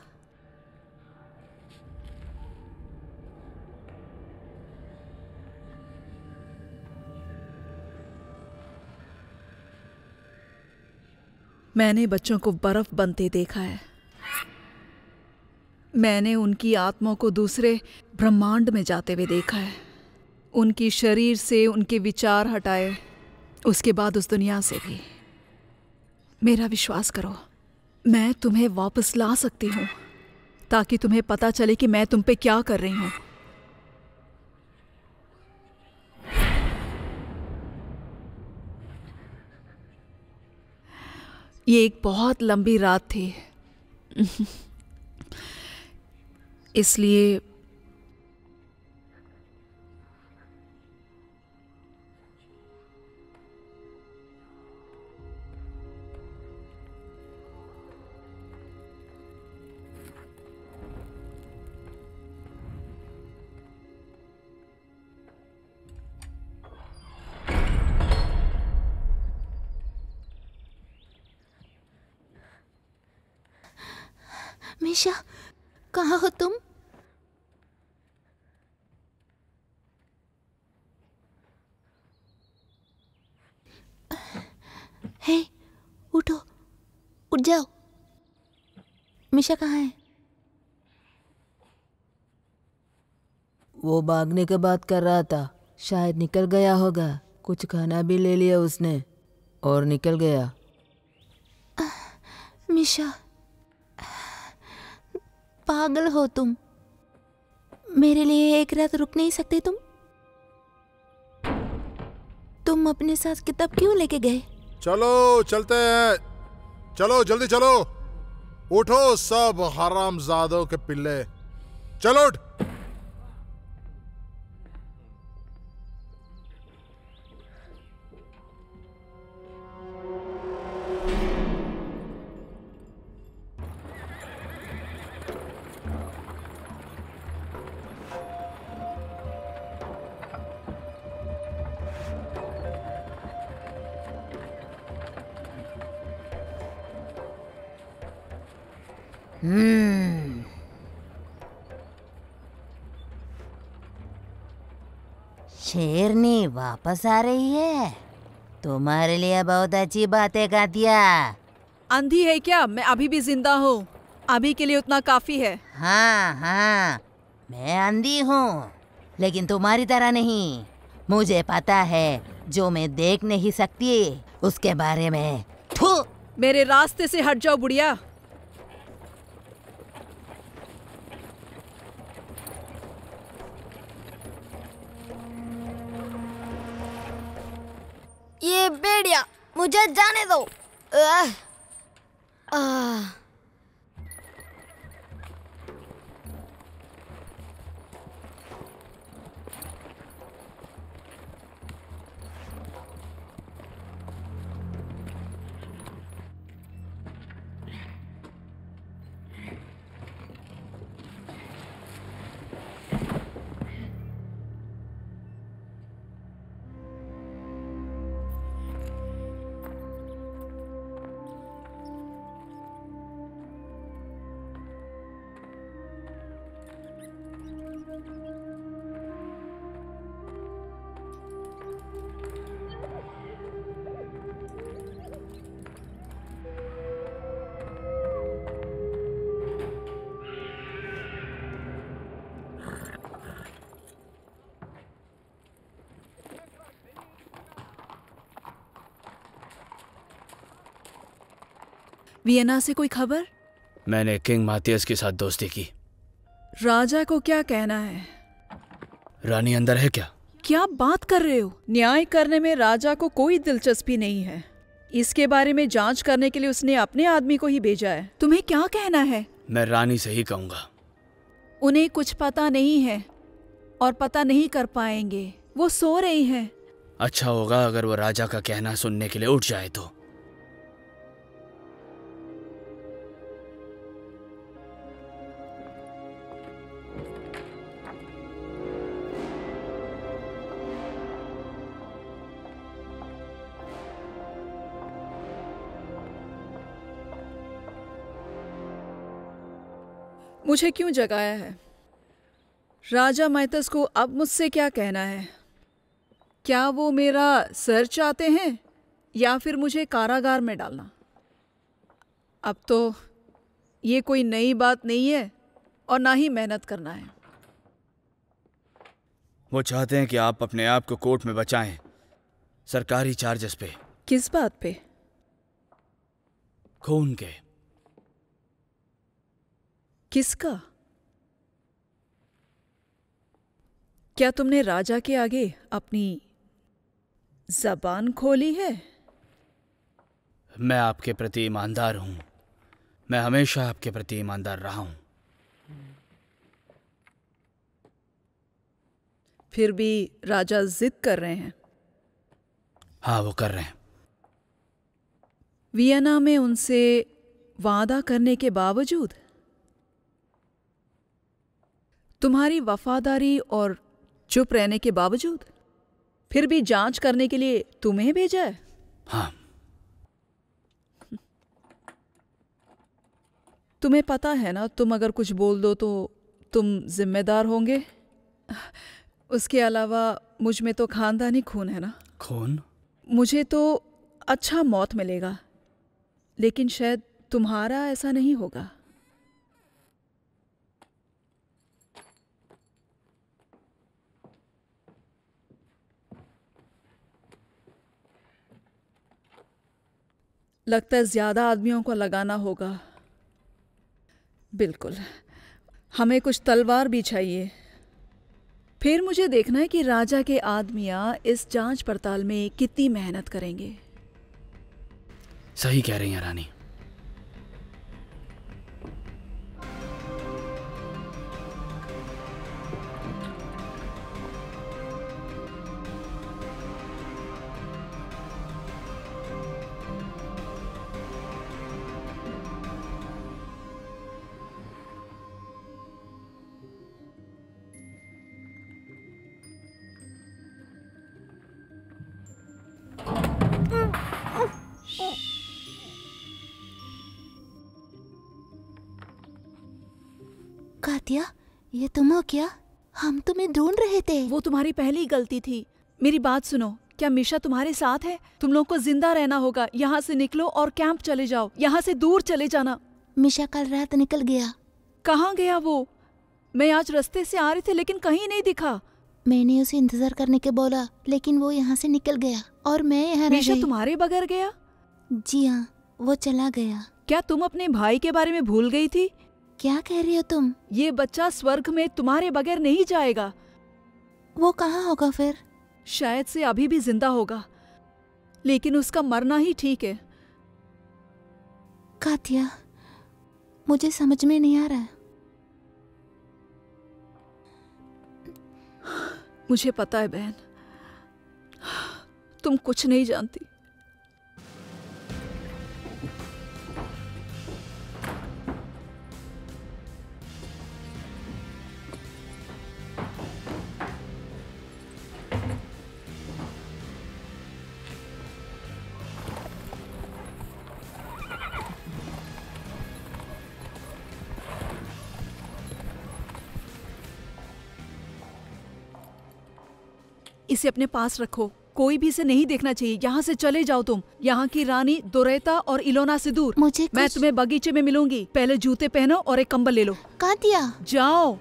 मैंने बच्चों को बर्फ बनते देखा है। मैंने उनकी आत्मा को दूसरे ब्रह्मांड में जाते हुए देखा है। उनकी शरीर से उनके विचार हटाए, उसके बाद उस दुनिया से भी। मेरा विश्वास करो, मैं तुम्हें वापस ला सकती हूँ। ताकि तुम्हें पता चले कि मैं तुम पे क्या कर रही हूँ। ये एक बहुत लंबी रात थी, इसलिए मीशा, कहाँ हो तुम? हे, उठो, उठ जाओ। मीशा कहाँ है? वो भागने की बात कर रहा था, शायद निकल गया होगा। कुछ खाना भी ले लिया उसने और निकल गया। मीशा, पागल हो तुम। मेरे लिए एक रात रुक नहीं सकते तुम? तुम अपने साथ किताब क्यों लेके गए? चलो चलते हैं, चलो जल्दी चलो, उठो सब हरामजादों के पिल्ले, चलो उठ। शेरनी वापस आ रही है। तुम्हारे लिए बहुत अच्छी बात है कातिया। अंधी है क्या? मैं अभी भी जिंदा हूँ, अभी के लिए उतना काफी है। हाँ हाँ, मैं अंधी हूँ, लेकिन तुम्हारी तरह नहीं। मुझे पता है जो मैं देख नहीं सकती उसके बारे में। थू! मेरे रास्ते से हट जाओ बुढ़िया। ये भेड़िया, मुझे जाने दो। वियना से कोई खबर? मैंने किंग माथियस के साथ दोस्ती की। राजा को क्या कहना है? रानी अंदर है क्या? क्या बात कर रहे हो? न्याय करने में राजा को कोई दिलचस्पी नहीं है। इसके बारे में जांच करने के लिए उसने अपने आदमी को ही भेजा है। तुम्हें क्या कहना है? मैं रानी से ही कहूंगा। उन्हें कुछ पता नहीं है और पता नहीं कर पाएंगे। वो सो रही हैं। अच्छा होगा अगर वो राजा का कहना सुनने के लिए उठ जाए तो। मुझे क्यों जगाया है? राजा माइथस को अब मुझसे क्या कहना है? क्या वो मेरा सर चाहते हैं या फिर मुझे कारागार में डालना? अब तो ये कोई नई बात नहीं है और ना ही मेहनत करना है। वो चाहते हैं कि आप अपने आप को कोर्ट में बचाएं, सरकारी चार्जेस पे। किस बात पे? खून के। किसका? क्या तुमने राजा के आगे अपनी जबान खोली है? मैं आपके प्रति ईमानदार हूं। मैं हमेशा आपके प्रति ईमानदार रहा हूं। फिर भी राजा जिद कर रहे हैं। हाँ, वो कर रहे हैं। वियना में उनसे वादा करने के बावजूद, तुम्हारी वफादारी और चुप रहने के बावजूद, फिर भी जांच करने के लिए तुम्हें भेजा है? हाँ। तुम्हें पता है ना, तुम अगर कुछ बोल दो तो तुम जिम्मेदार होंगे। उसके अलावा मुझ में तो खानदानी खून है ना। खून? मुझे तो अच्छा मौत मिलेगा, लेकिन शायद तुम्हारा ऐसा नहीं होगा। लगता है ज्यादा आदमियों को लगाना होगा। बिल्कुल, हमें कुछ तलवार भी चाहिए। फिर मुझे देखना है कि राजा के आदमियां इस जांच पड़ताल में कितनी मेहनत करेंगे। सही कह रही हैं रानी। कातिया, ये तुम हो क्या? हम तुम्हें ढूंढ रहे थे। वो तुम्हारी पहली गलती थी। मेरी बात सुनो, क्या मिशा तुम्हारे साथ है? तुम लोग को जिंदा रहना होगा। यहाँ से निकलो और कैंप चले जाओ। यहाँ से दूर चले जाना। मिशा कल रात निकल गया। कहाँ गया वो? मैं आज रास्ते से आ रही थी लेकिन कहीं नहीं दिखा। मैंने उसे इंतजार करने के बोला, लेकिन वो यहाँ से निकल गया और मैं यहाँ रह गई। मिशा तुम्हारे बगैर गया? जी हाँ, वो चला गया। क्या तुम अपने भाई के बारे में भूल गई थी? क्या कह रही हो तुम? ये बच्चा स्वर्ग में तुम्हारे बगैर नहीं जाएगा। वो कहाँ होगा फिर? शायद से अभी भी जिंदा होगा, लेकिन उसका मरना ही ठीक है। कातिया, मुझे समझ में नहीं आ रहा है। मुझे पता है बहन, तुम कुछ नहीं जानती। इसे अपने पास रखो, कोई भी इसे नहीं देखना चाहिए। यहाँ से चले जाओ तुम, यहाँ की रानी दोरेता और इलोना से दूर। मैं तुम्हें बगीचे में मिलूंगी। पहले जूते पहनो और एक कंबल ले लो। कातिया, जाओ।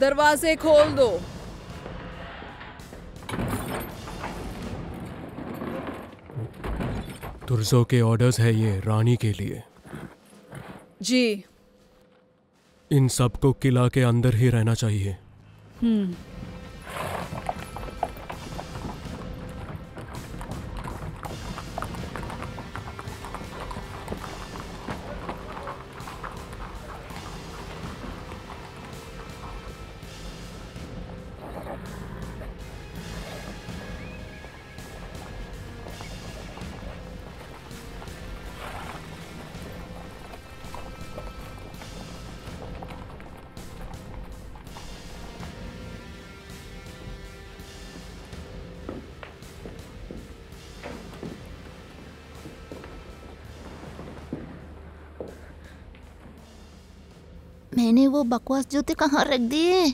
दरवाजे खोल दो। तुर्जो के ऑर्डर्स है ये रानी के लिए। जी। इन सबको किला के अंदर ही रहना चाहिए। मैंने वो बकवास जूते कहाँ रख दिए?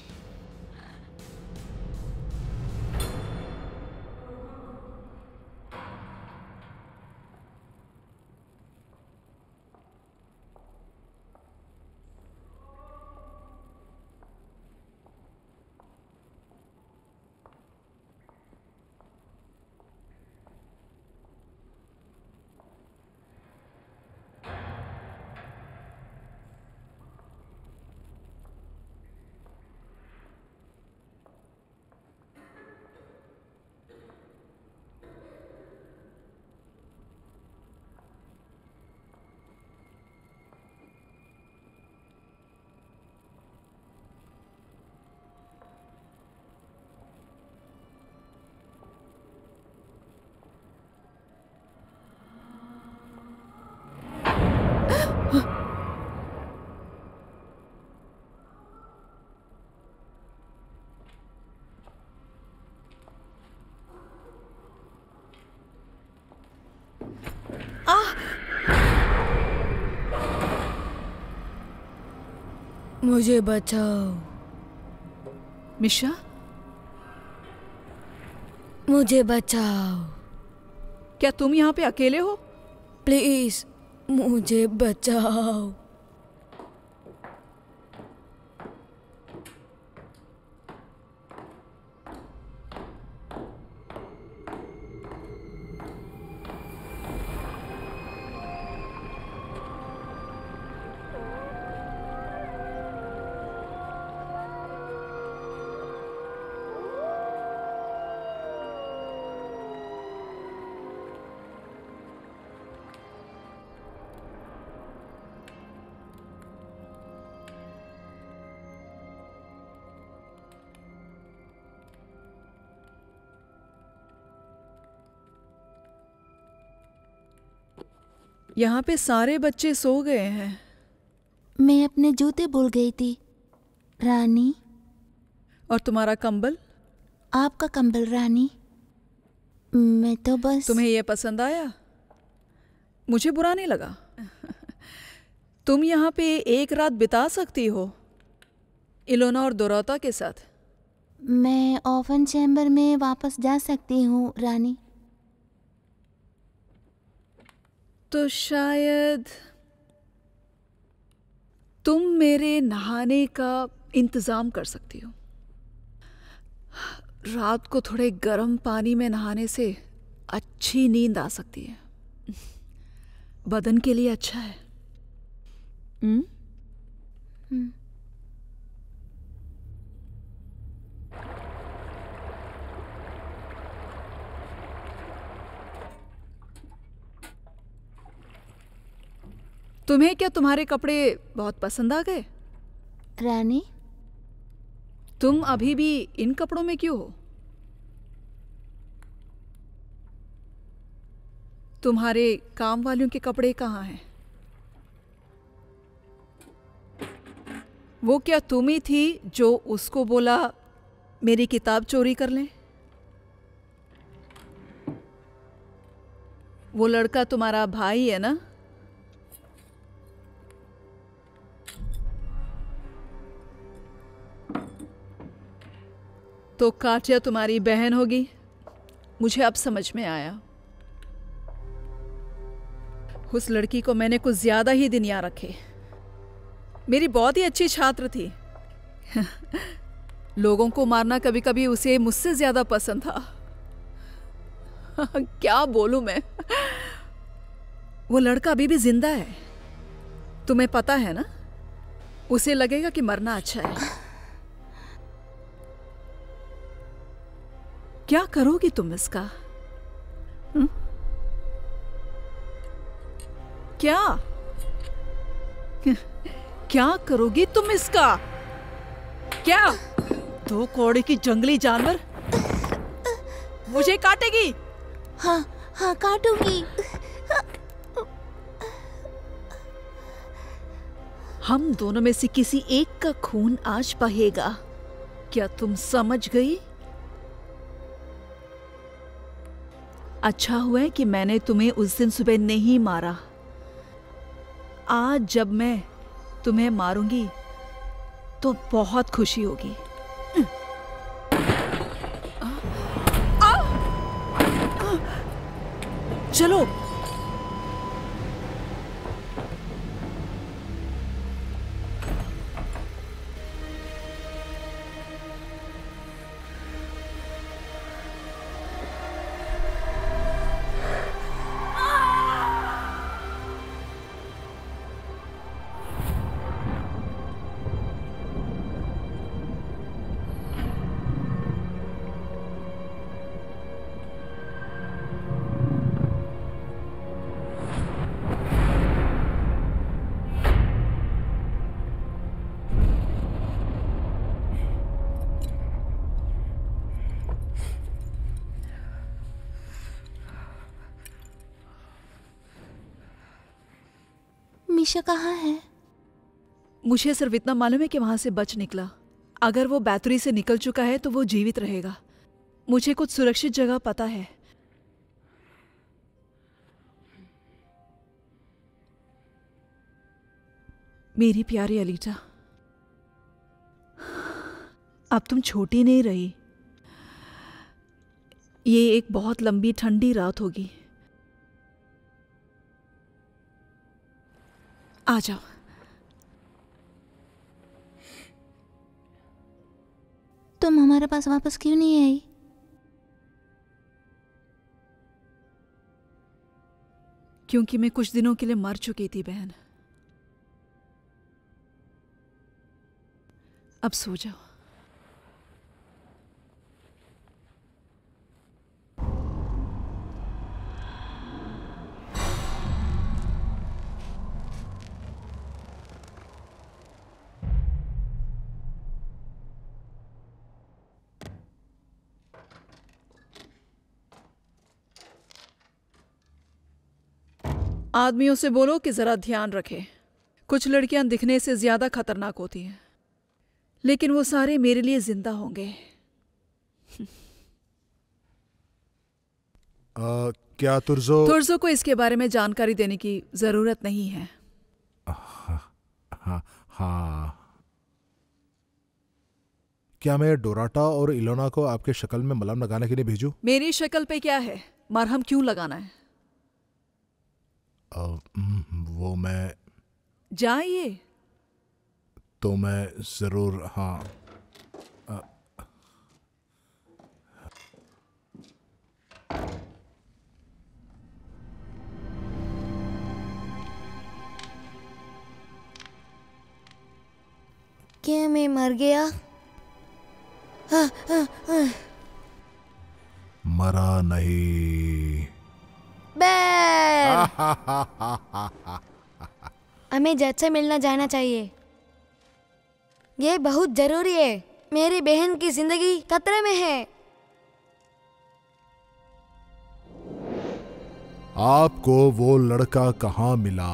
मुझे बचाओ मिशा, मुझे बचाओ। क्या तुम यहाँ पे अकेले हो? प्लीज मुझे बचाओ। यहाँ पे सारे बच्चे सो गए हैं। मैं अपने जूते भूल गई थी रानी। और तुम्हारा कंबल? आपका कंबल रानी। मैं तो बस। तुम्हें ये पसंद आया? मुझे बुरा नहीं लगा। तुम यहाँ पे एक रात बिता सकती हो इलोना और दोरौता के साथ। मैं ऑफन चैम्बर में वापस जा सकती हूँ रानी। तो शायद तुम मेरे नहाने का इंतज़ाम कर सकती हो। रात को थोड़े गर्म पानी में नहाने से अच्छी नींद आ सकती है। बदन के लिए अच्छा है। तुम्हें क्या तुम्हारे कपड़े बहुत पसंद आ गए? रानी, तुम अभी भी इन कपड़ों में क्यों हो? तुम्हारे काम वालों के कपड़े कहाँ हैं? वो क्या तुम ही थी जो उसको बोला मेरी किताब चोरी कर लें? वो लड़का तुम्हारा भाई है ना? तो काटिया तुम्हारी बहन होगी। मुझे अब समझ में आया। उस लड़की को मैंने कुछ ज्यादा ही दिन याद रखे। मेरी बहुत ही अच्छी छात्र थी। लोगों को मारना कभी कभी उसे मुझसे ज्यादा पसंद था। क्या बोलूं मैं। वो लड़का अभी भी जिंदा है, तुम्हें पता है ना? उसे लगेगा कि मरना अच्छा है। क्या करोगी तुम इसका? क्या करोगी तुम इसका? क्या 2 कौड़े की जंगली जानवर मुझे काटेगी? हाँ हाँ काटूंगी। हम दोनों में से किसी एक का खून आज बहेगा। क्या तुम समझ गई? अच्छा हुआ है कि मैंने तुम्हें उस दिन सुबह नहीं मारा। आज जब मैं तुम्हें मारूंगी तो बहुत खुशी होगी। चलो। मीशा कहाँ है? मुझे सिर्फ इतना मालूम है कि वहां से बच निकला। अगर वो बैतुरी से निकल चुका है तो वो जीवित रहेगा। मुझे कुछ सुरक्षित जगह पता है। मेरी प्यारी अलीटा, अब तुम छोटी नहीं रही। ये एक बहुत लंबी ठंडी रात होगी। आ जाओ। तुम हमारे पास वापस क्यों नहीं आई? क्योंकि मैं कुछ दिनों के लिए मर चुकी थी बहन। अब सो जाओ। आदमियों से बोलो कि जरा ध्यान रखें। कुछ लड़कियां दिखने से ज्यादा खतरनाक होती हैं, लेकिन वो सारे मेरे लिए जिंदा होंगे। क्या तुर्जो को इसके बारे में जानकारी देने की जरूरत नहीं है। हाँ। क्या मैं डोराटा और इलोना को आपके शक्ल में मलहम लगाने के लिए भेजूं? मेरी शक्ल पे क्या है? मरहम क्यों लगाना है? वो मैं जाइए। तो मैं जरूर। हाँ। क्या मैं मर गया? मरा नहीं। बैर। हमें जज से मिलना जाना चाहिए। ये बहुत जरूरी है। मेरी बहन की जिंदगी खतरे में है। आपको वो लड़का कहाँ मिला?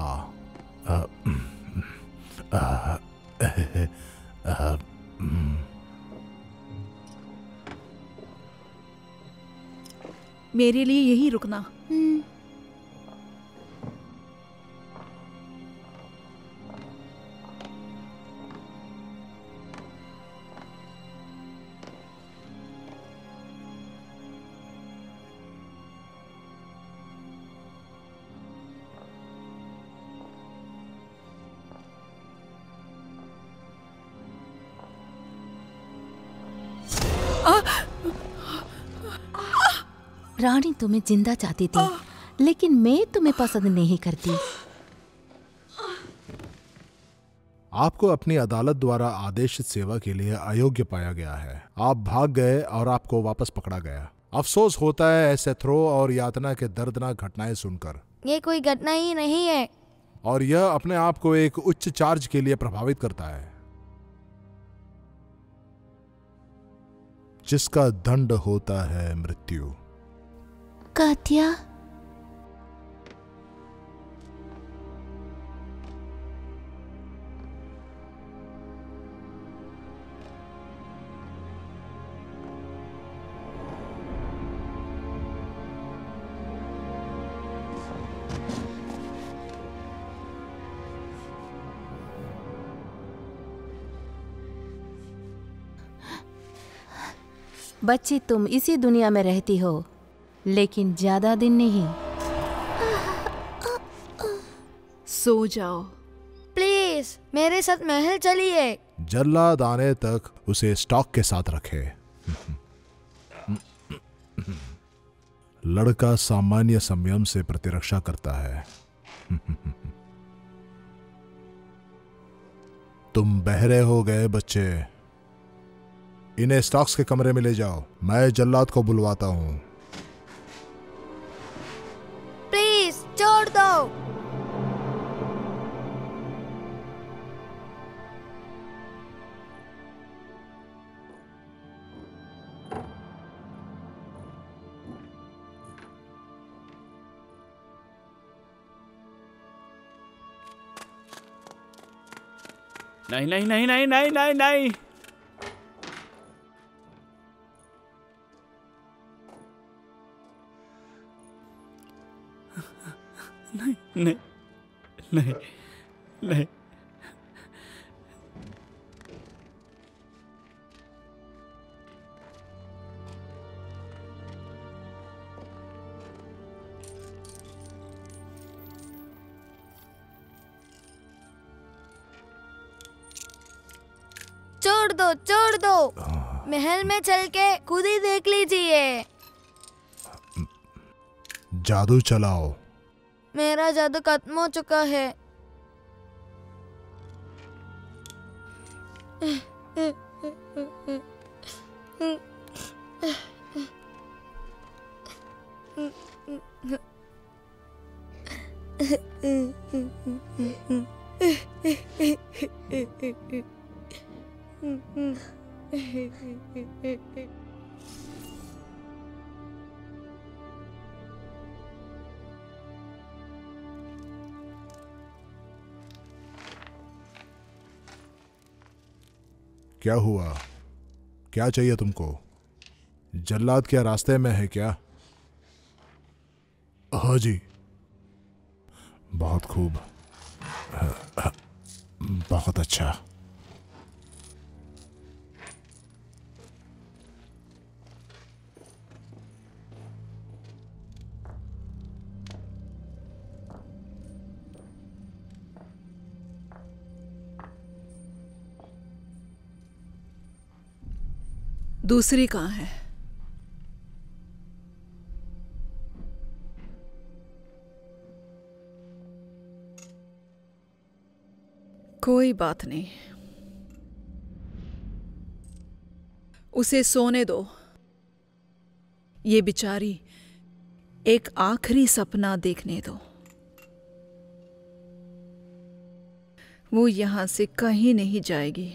मेरे लिए यही रुकना। रानी तुम्हें जिंदा चाहती थी, लेकिन मैं तुम्हें पसंद नहीं करती। आपको अपनी अदालत द्वारा आदेशित सेवा के लिए अयोग्य पाया गया है। आप भाग गए और आपको वापस पकड़ा गया। अफसोस होता है ऐसे थ्रो और यातना के दर्दनाक घटनाएं सुनकर। ये कोई घटना ही नहीं है। और यह अपने आप को एक उच्च चार्ज के लिए प्रभावित करता है, जिसका दंड होता है मृत्यु। कात्या, बच्ची तुम इसी दुनिया में रहती हो, लेकिन ज्यादा दिन नहीं। सो जाओ। प्लीज मेरे साथ महल चलिए। जल्लाद आने तक उसे स्टॉक के साथ रखे। लड़का सामान्य संयम से प्रतिरक्षा करता है। तुम बहरे हो गए बच्चे, इन्हें स्टॉक्स के कमरे में ले जाओ, मैं जल्लाद को बुलवाता हूं। प्लीज छोड़ दो। नहीं नहीं नहीं नहीं नहीं नहीं नहीं। नहीं नहीं नहीं नहीं। छोड़ दो। महल में चल के खुद ही देख लीजिए। जादू चलाओ। मेरा जादू खत्म हो चुका है। क्या हुआ? क्या चाहिए तुमको? जल्लाद क्या रास्ते में है क्या? हाँ जी। बहुत खूब, बहुत अच्छा। दूसरी कहाँ है? कोई बात नहीं, उसे सोने दो। ये बेचारी एक आखिरी सपना देखने दो। वो यहां से कहीं नहीं जाएगी।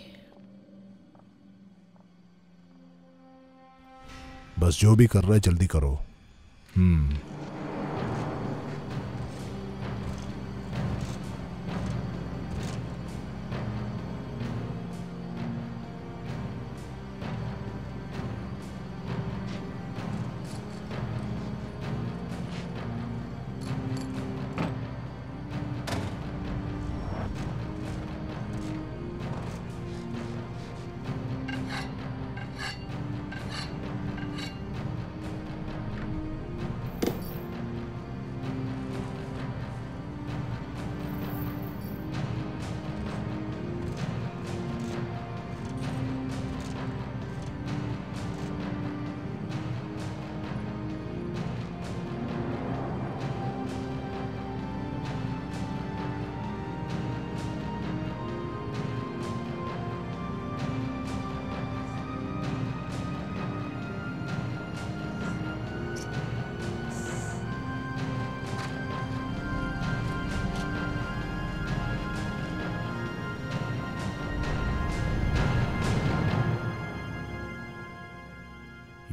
बस जो भी कर रहे जल्दी करो।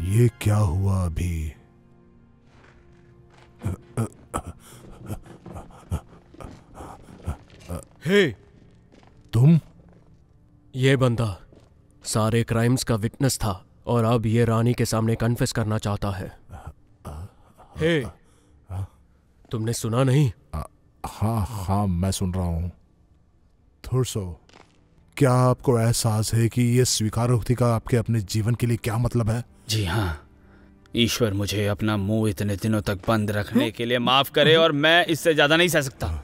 ये क्या हुआ अभी? हे, तुम? ये बंदा सारे क्राइम्स का विटनेस था और अब ये रानी के सामने कन्फेस करना चाहता है। हे, तुमने सुना नहीं? हाँ हाँ, मैं सुन रहा हूं। थोरसो, क्या आपको एहसास है कि ये स्वीकारोक्ति का आपके अपने जीवन के लिए क्या मतलब है? जी हाँ, ईश्वर मुझे अपना मुंह इतने दिनों तक बंद रखने के लिए माफ करे, और मैं इससे ज्यादा नहीं सह सकता।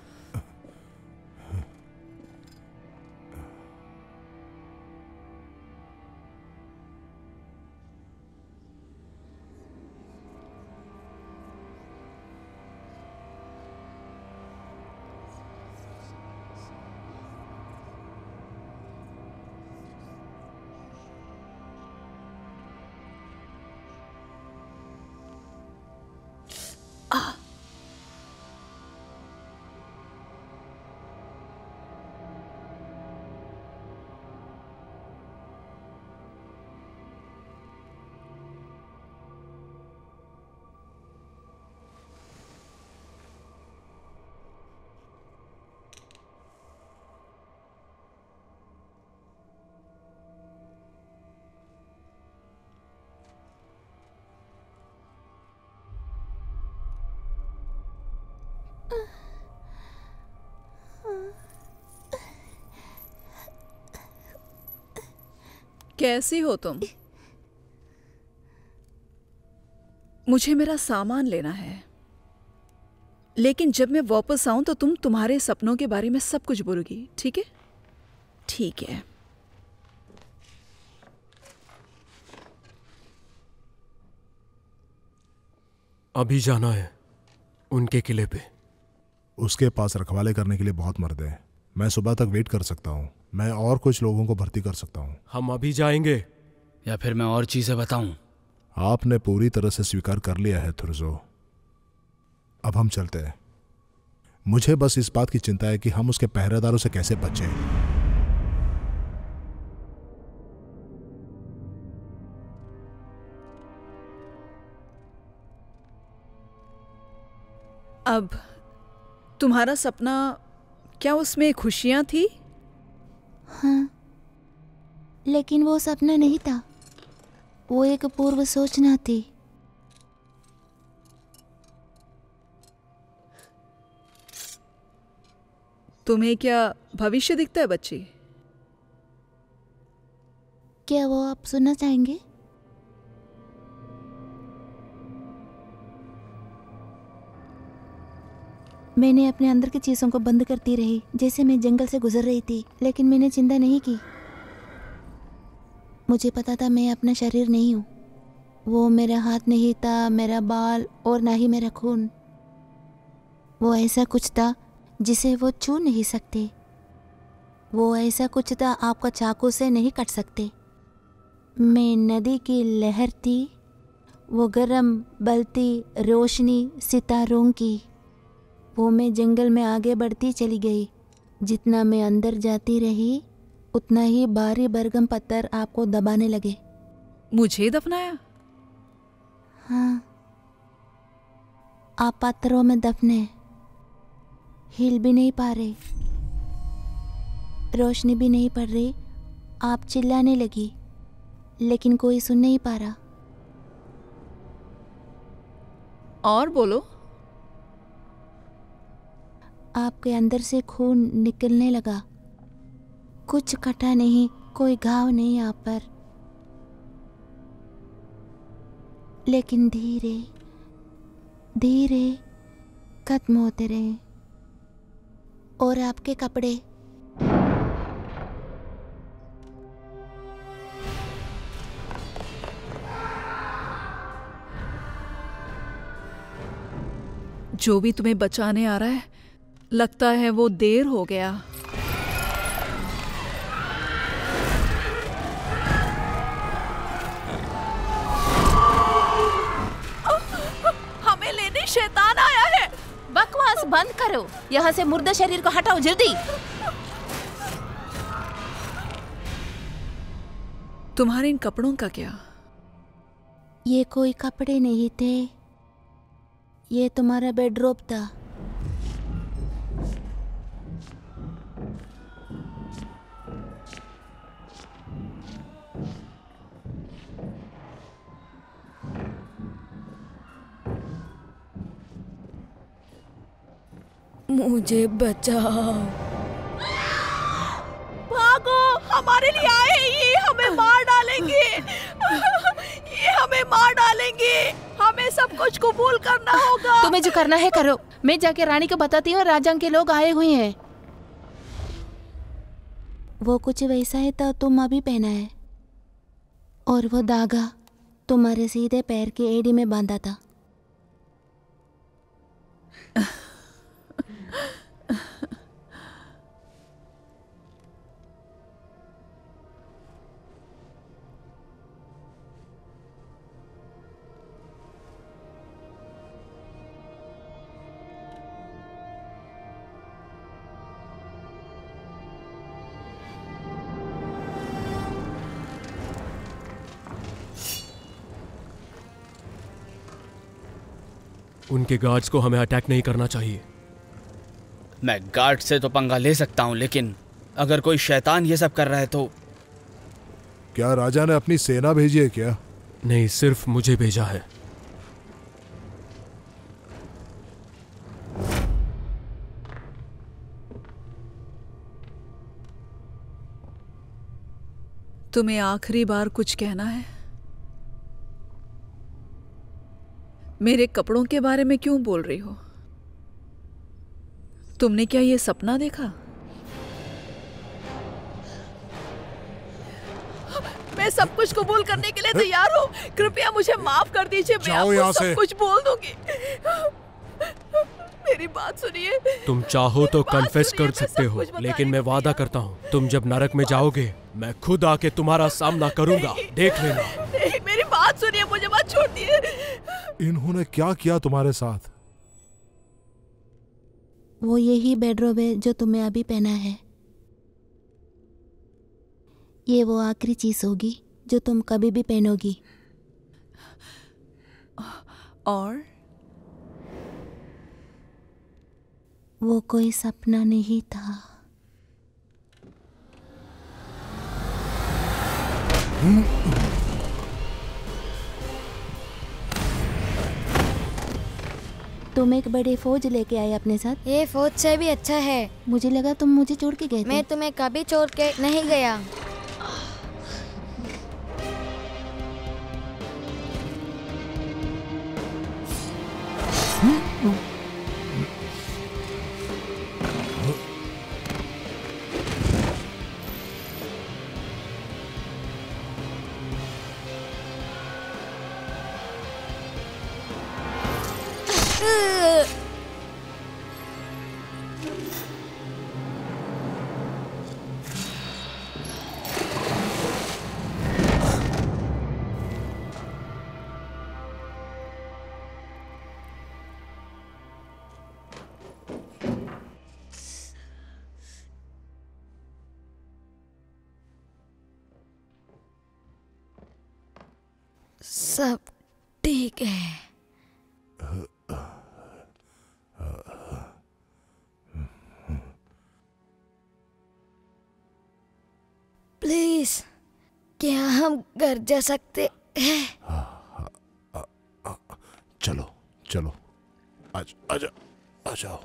कैसी हो तुम? मुझे मेरा सामान लेना है, लेकिन जब मैं वापस आऊं तो तुम तुम्हारे सपनों के बारे में सब कुछ बोलोगी, ठीक है? ठीक है। अभी जाना है उनके किले पे। उसके पास रखवाले करने के लिए बहुत मर्द हैं। मैं सुबह तक वेट कर सकता हूँ। मैं और कुछ लोगों को भर्ती कर सकता हूँ। हम अभी जाएंगे या फिर मैं और चीजें बताऊं? आपने पूरी तरह से स्वीकार कर लिया है थुर्जो। अब हम चलते हैं। मुझे बस इस बात की चिंता है कि हम उसके पहरेदारों से कैसे बचें। अब तुम्हारा सपना, क्या उसमें खुशियां थी? हाँ, लेकिन वो सपना नहीं था, वो एक पूर्व सूचना थी। तुम्हें क्या भविष्य दिखता है बच्ची? क्या वो आप सुनना चाहेंगे? मैंने अपने अंदर की चीज़ों को बंद करती रही, जैसे मैं जंगल से गुजर रही थी, लेकिन मैंने चिंता नहीं की। मुझे पता था मैं अपना शरीर नहीं हूँ। वो मेरा हाथ नहीं था, मेरा बाल, और ना ही मेरा खून। वो ऐसा कुछ था जिसे वो छू नहीं सकते। वो ऐसा कुछ था आपका चाकू से नहीं काट सकते। मैं नदी की लहर थी, वो गर्म बलती रोशनी सितारों की। वो मैं जंगल में आगे बढ़ती चली गई। जितना मैं अंदर जाती रही, उतना ही भारी बरगम पत्थर आपको दबाने लगे। मुझे दफनाया? हाँ, आप पत्थरों में दफने, हिल भी नहीं पा रहे, रोशनी भी नहीं पड़ रही। आप चिल्लाने लगी, लेकिन कोई सुन नहीं पा रहा। और बोलो। आपके अंदर से खून निकलने लगा। कुछ कटा नहीं, कोई घाव नहीं आप पर, लेकिन धीरे धीरे खत्म होते रहे। और आपके कपड़े जो भी तुम्हें बचाने आ रहा है, लगता है वो देर हो गया। हमें लेने शैतान आया है। बकवास बंद करो, यहाँ से मुर्दा शरीर को हटाओ जल्दी। तुम्हारे इन कपड़ों का क्या? ये कोई कपड़े नहीं थे, ये तुम्हारा बेडरोब था। मुझे बचाओ। भागो, हमारे लिए आए हैं, ये हमें मार डालेंगे। ये हमें मार डालेंगे। हमें सब कुछ कबूल करना होगा। तुम्हें जो करना है करो। मैं जाके रानी को बताती हूँ राजा के लोग आए हुए हैं। वो कुछ वैसा है तो तुम अभी पहना है, और वो धागा तुम्हारे सीधे पैर की एड़ी में बांधा था। उनके गार्ड्स को हमें अटैक नहीं करना चाहिए। मैं गार्ड से तो पंगा ले सकता हूँ, लेकिन अगर कोई शैतान ये सब कर रहा है तो। क्या राजा ने अपनी सेना भेजी है क्या? नहीं, सिर्फ मुझे भेजा है। तुम्हें आखिरी बार कुछ कहना है? मेरे कपड़ों के बारे में क्यों बोल रही हो? तुमने क्या ये सपना देखा? मैं सब कुछ कबूल करने के लिए तैयार हूँ। कृपया मुझे माफ कर दीजिए। मैं आपको सब कुछ बोल दूंगी। मेरी बात सुनिए। तुम चाहो तो कन्फेस कर सकते हो, लेकिन मैं वादा करता हूँ तुम जब नरक में जाओगे मैं खुद आके तुम्हारा सामना करूंगा। देख लेना। नहीं, मेरी बात सुनिए, मुझे मत छोड़िए। इन्होंने क्या किया तुम्हारे साथ? वो यही बेडरोब है जो तुम्हें अभी पहना है। ये वो आखिरी चीज होगी जो तुम कभी भी पहनोगी। और वो कोई सपना नहीं था। तुम एक बड़ी फौज लेके आए अपने साथ। ये फौज से भी अच्छा है। मुझे लगा तुम मुझे छोड़ के गए थे। मैं तुम्हें कभी छोड़ के नहीं गया। सब ठीक है। प्लीज, क्या हम घर जा सकते हैं? चलो चलो, आजा आ जाओ।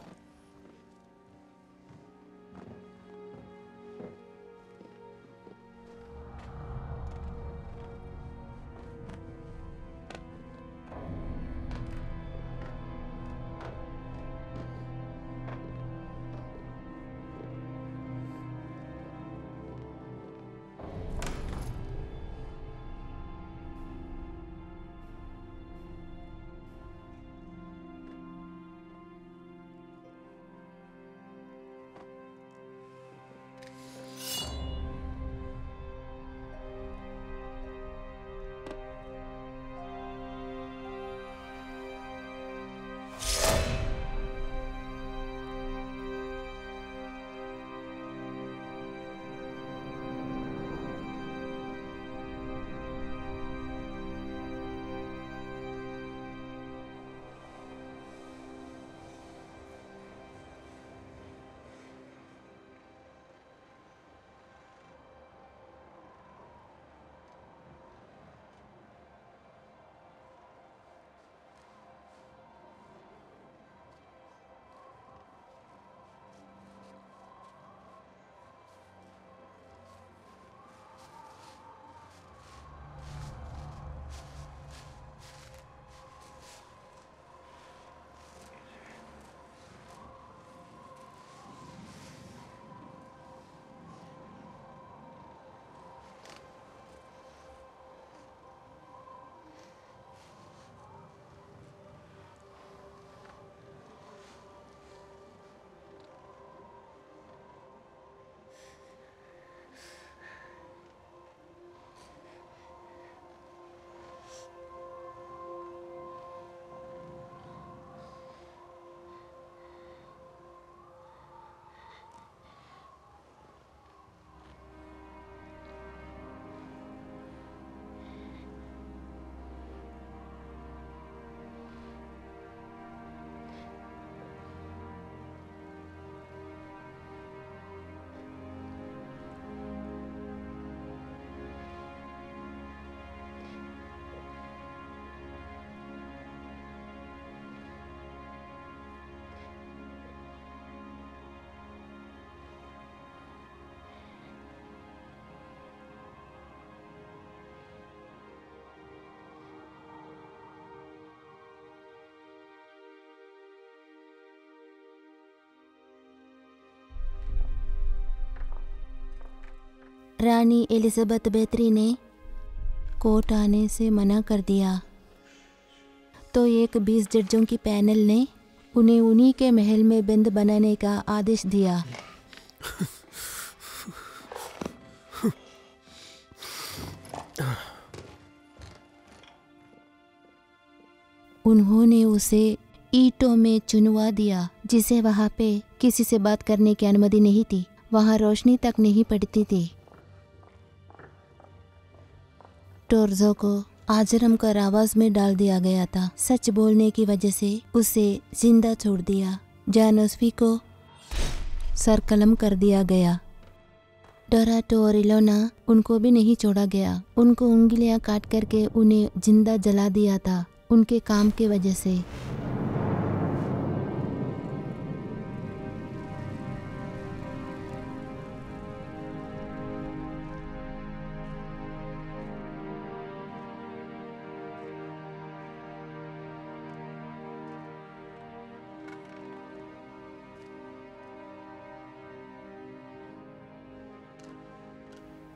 रानी एलिजाबेथ बैतरी ने कोर्ट आने से मना कर दिया, तो एक 20 जजों की पैनल ने उन्हें उन्हीं के महल में बंद बनाने का आदेश दिया। उन्होंने उसे ईंटों में चुनवा दिया, जिसे वहां पे किसी से बात करने की अनुमति नहीं थी। वहां रोशनी तक नहीं पड़ती थी। टोर्जो को आजरम कारावास में डाल दिया गया था। सच बोलने की वजह से उसे जिंदा छोड़ दिया। जानोस्फी को सरकलम कर दिया गया। डोराटो और इलोना, उनको भी नहीं छोड़ा गया। उनको उंगलियां काट करके उन्हें जिंदा जला दिया था उनके काम की वजह से।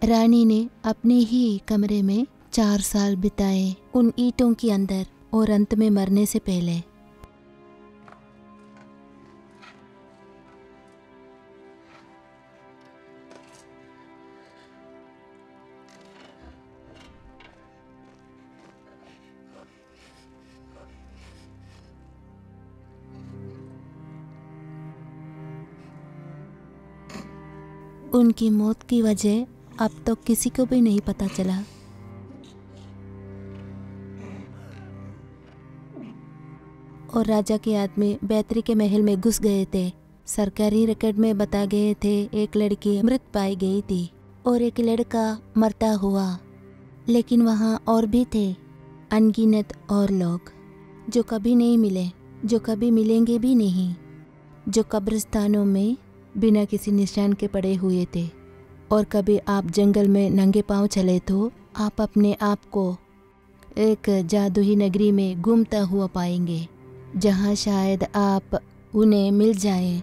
रानी ने अपने ही कमरे में 4 साल बिताए, उन ईंटों के अंदर, और अंत में मरने से पहले। उनकी मौत की वजह अब तो किसी को भी नहीं पता चला। और राजा के आदमी बैतरी के महल में घुस गए थे। सरकारी रिकॉर्ड में बता गए थे एक लड़की मृत पाई गई थी और एक लड़का मरता हुआ। लेकिन वहाँ और भी थे अनगिनत और लोग जो कभी नहीं मिले, जो कभी मिलेंगे भी नहीं, जो कब्रिस्तानों में बिना किसी निशान के पड़े हुए थे। और कभी आप जंगल में नंगे पांव चले तो आप अपने आप को एक जादुई नगरी में घूमता हुआ पाएंगे, जहां शायद आप उन्हें मिल जाएं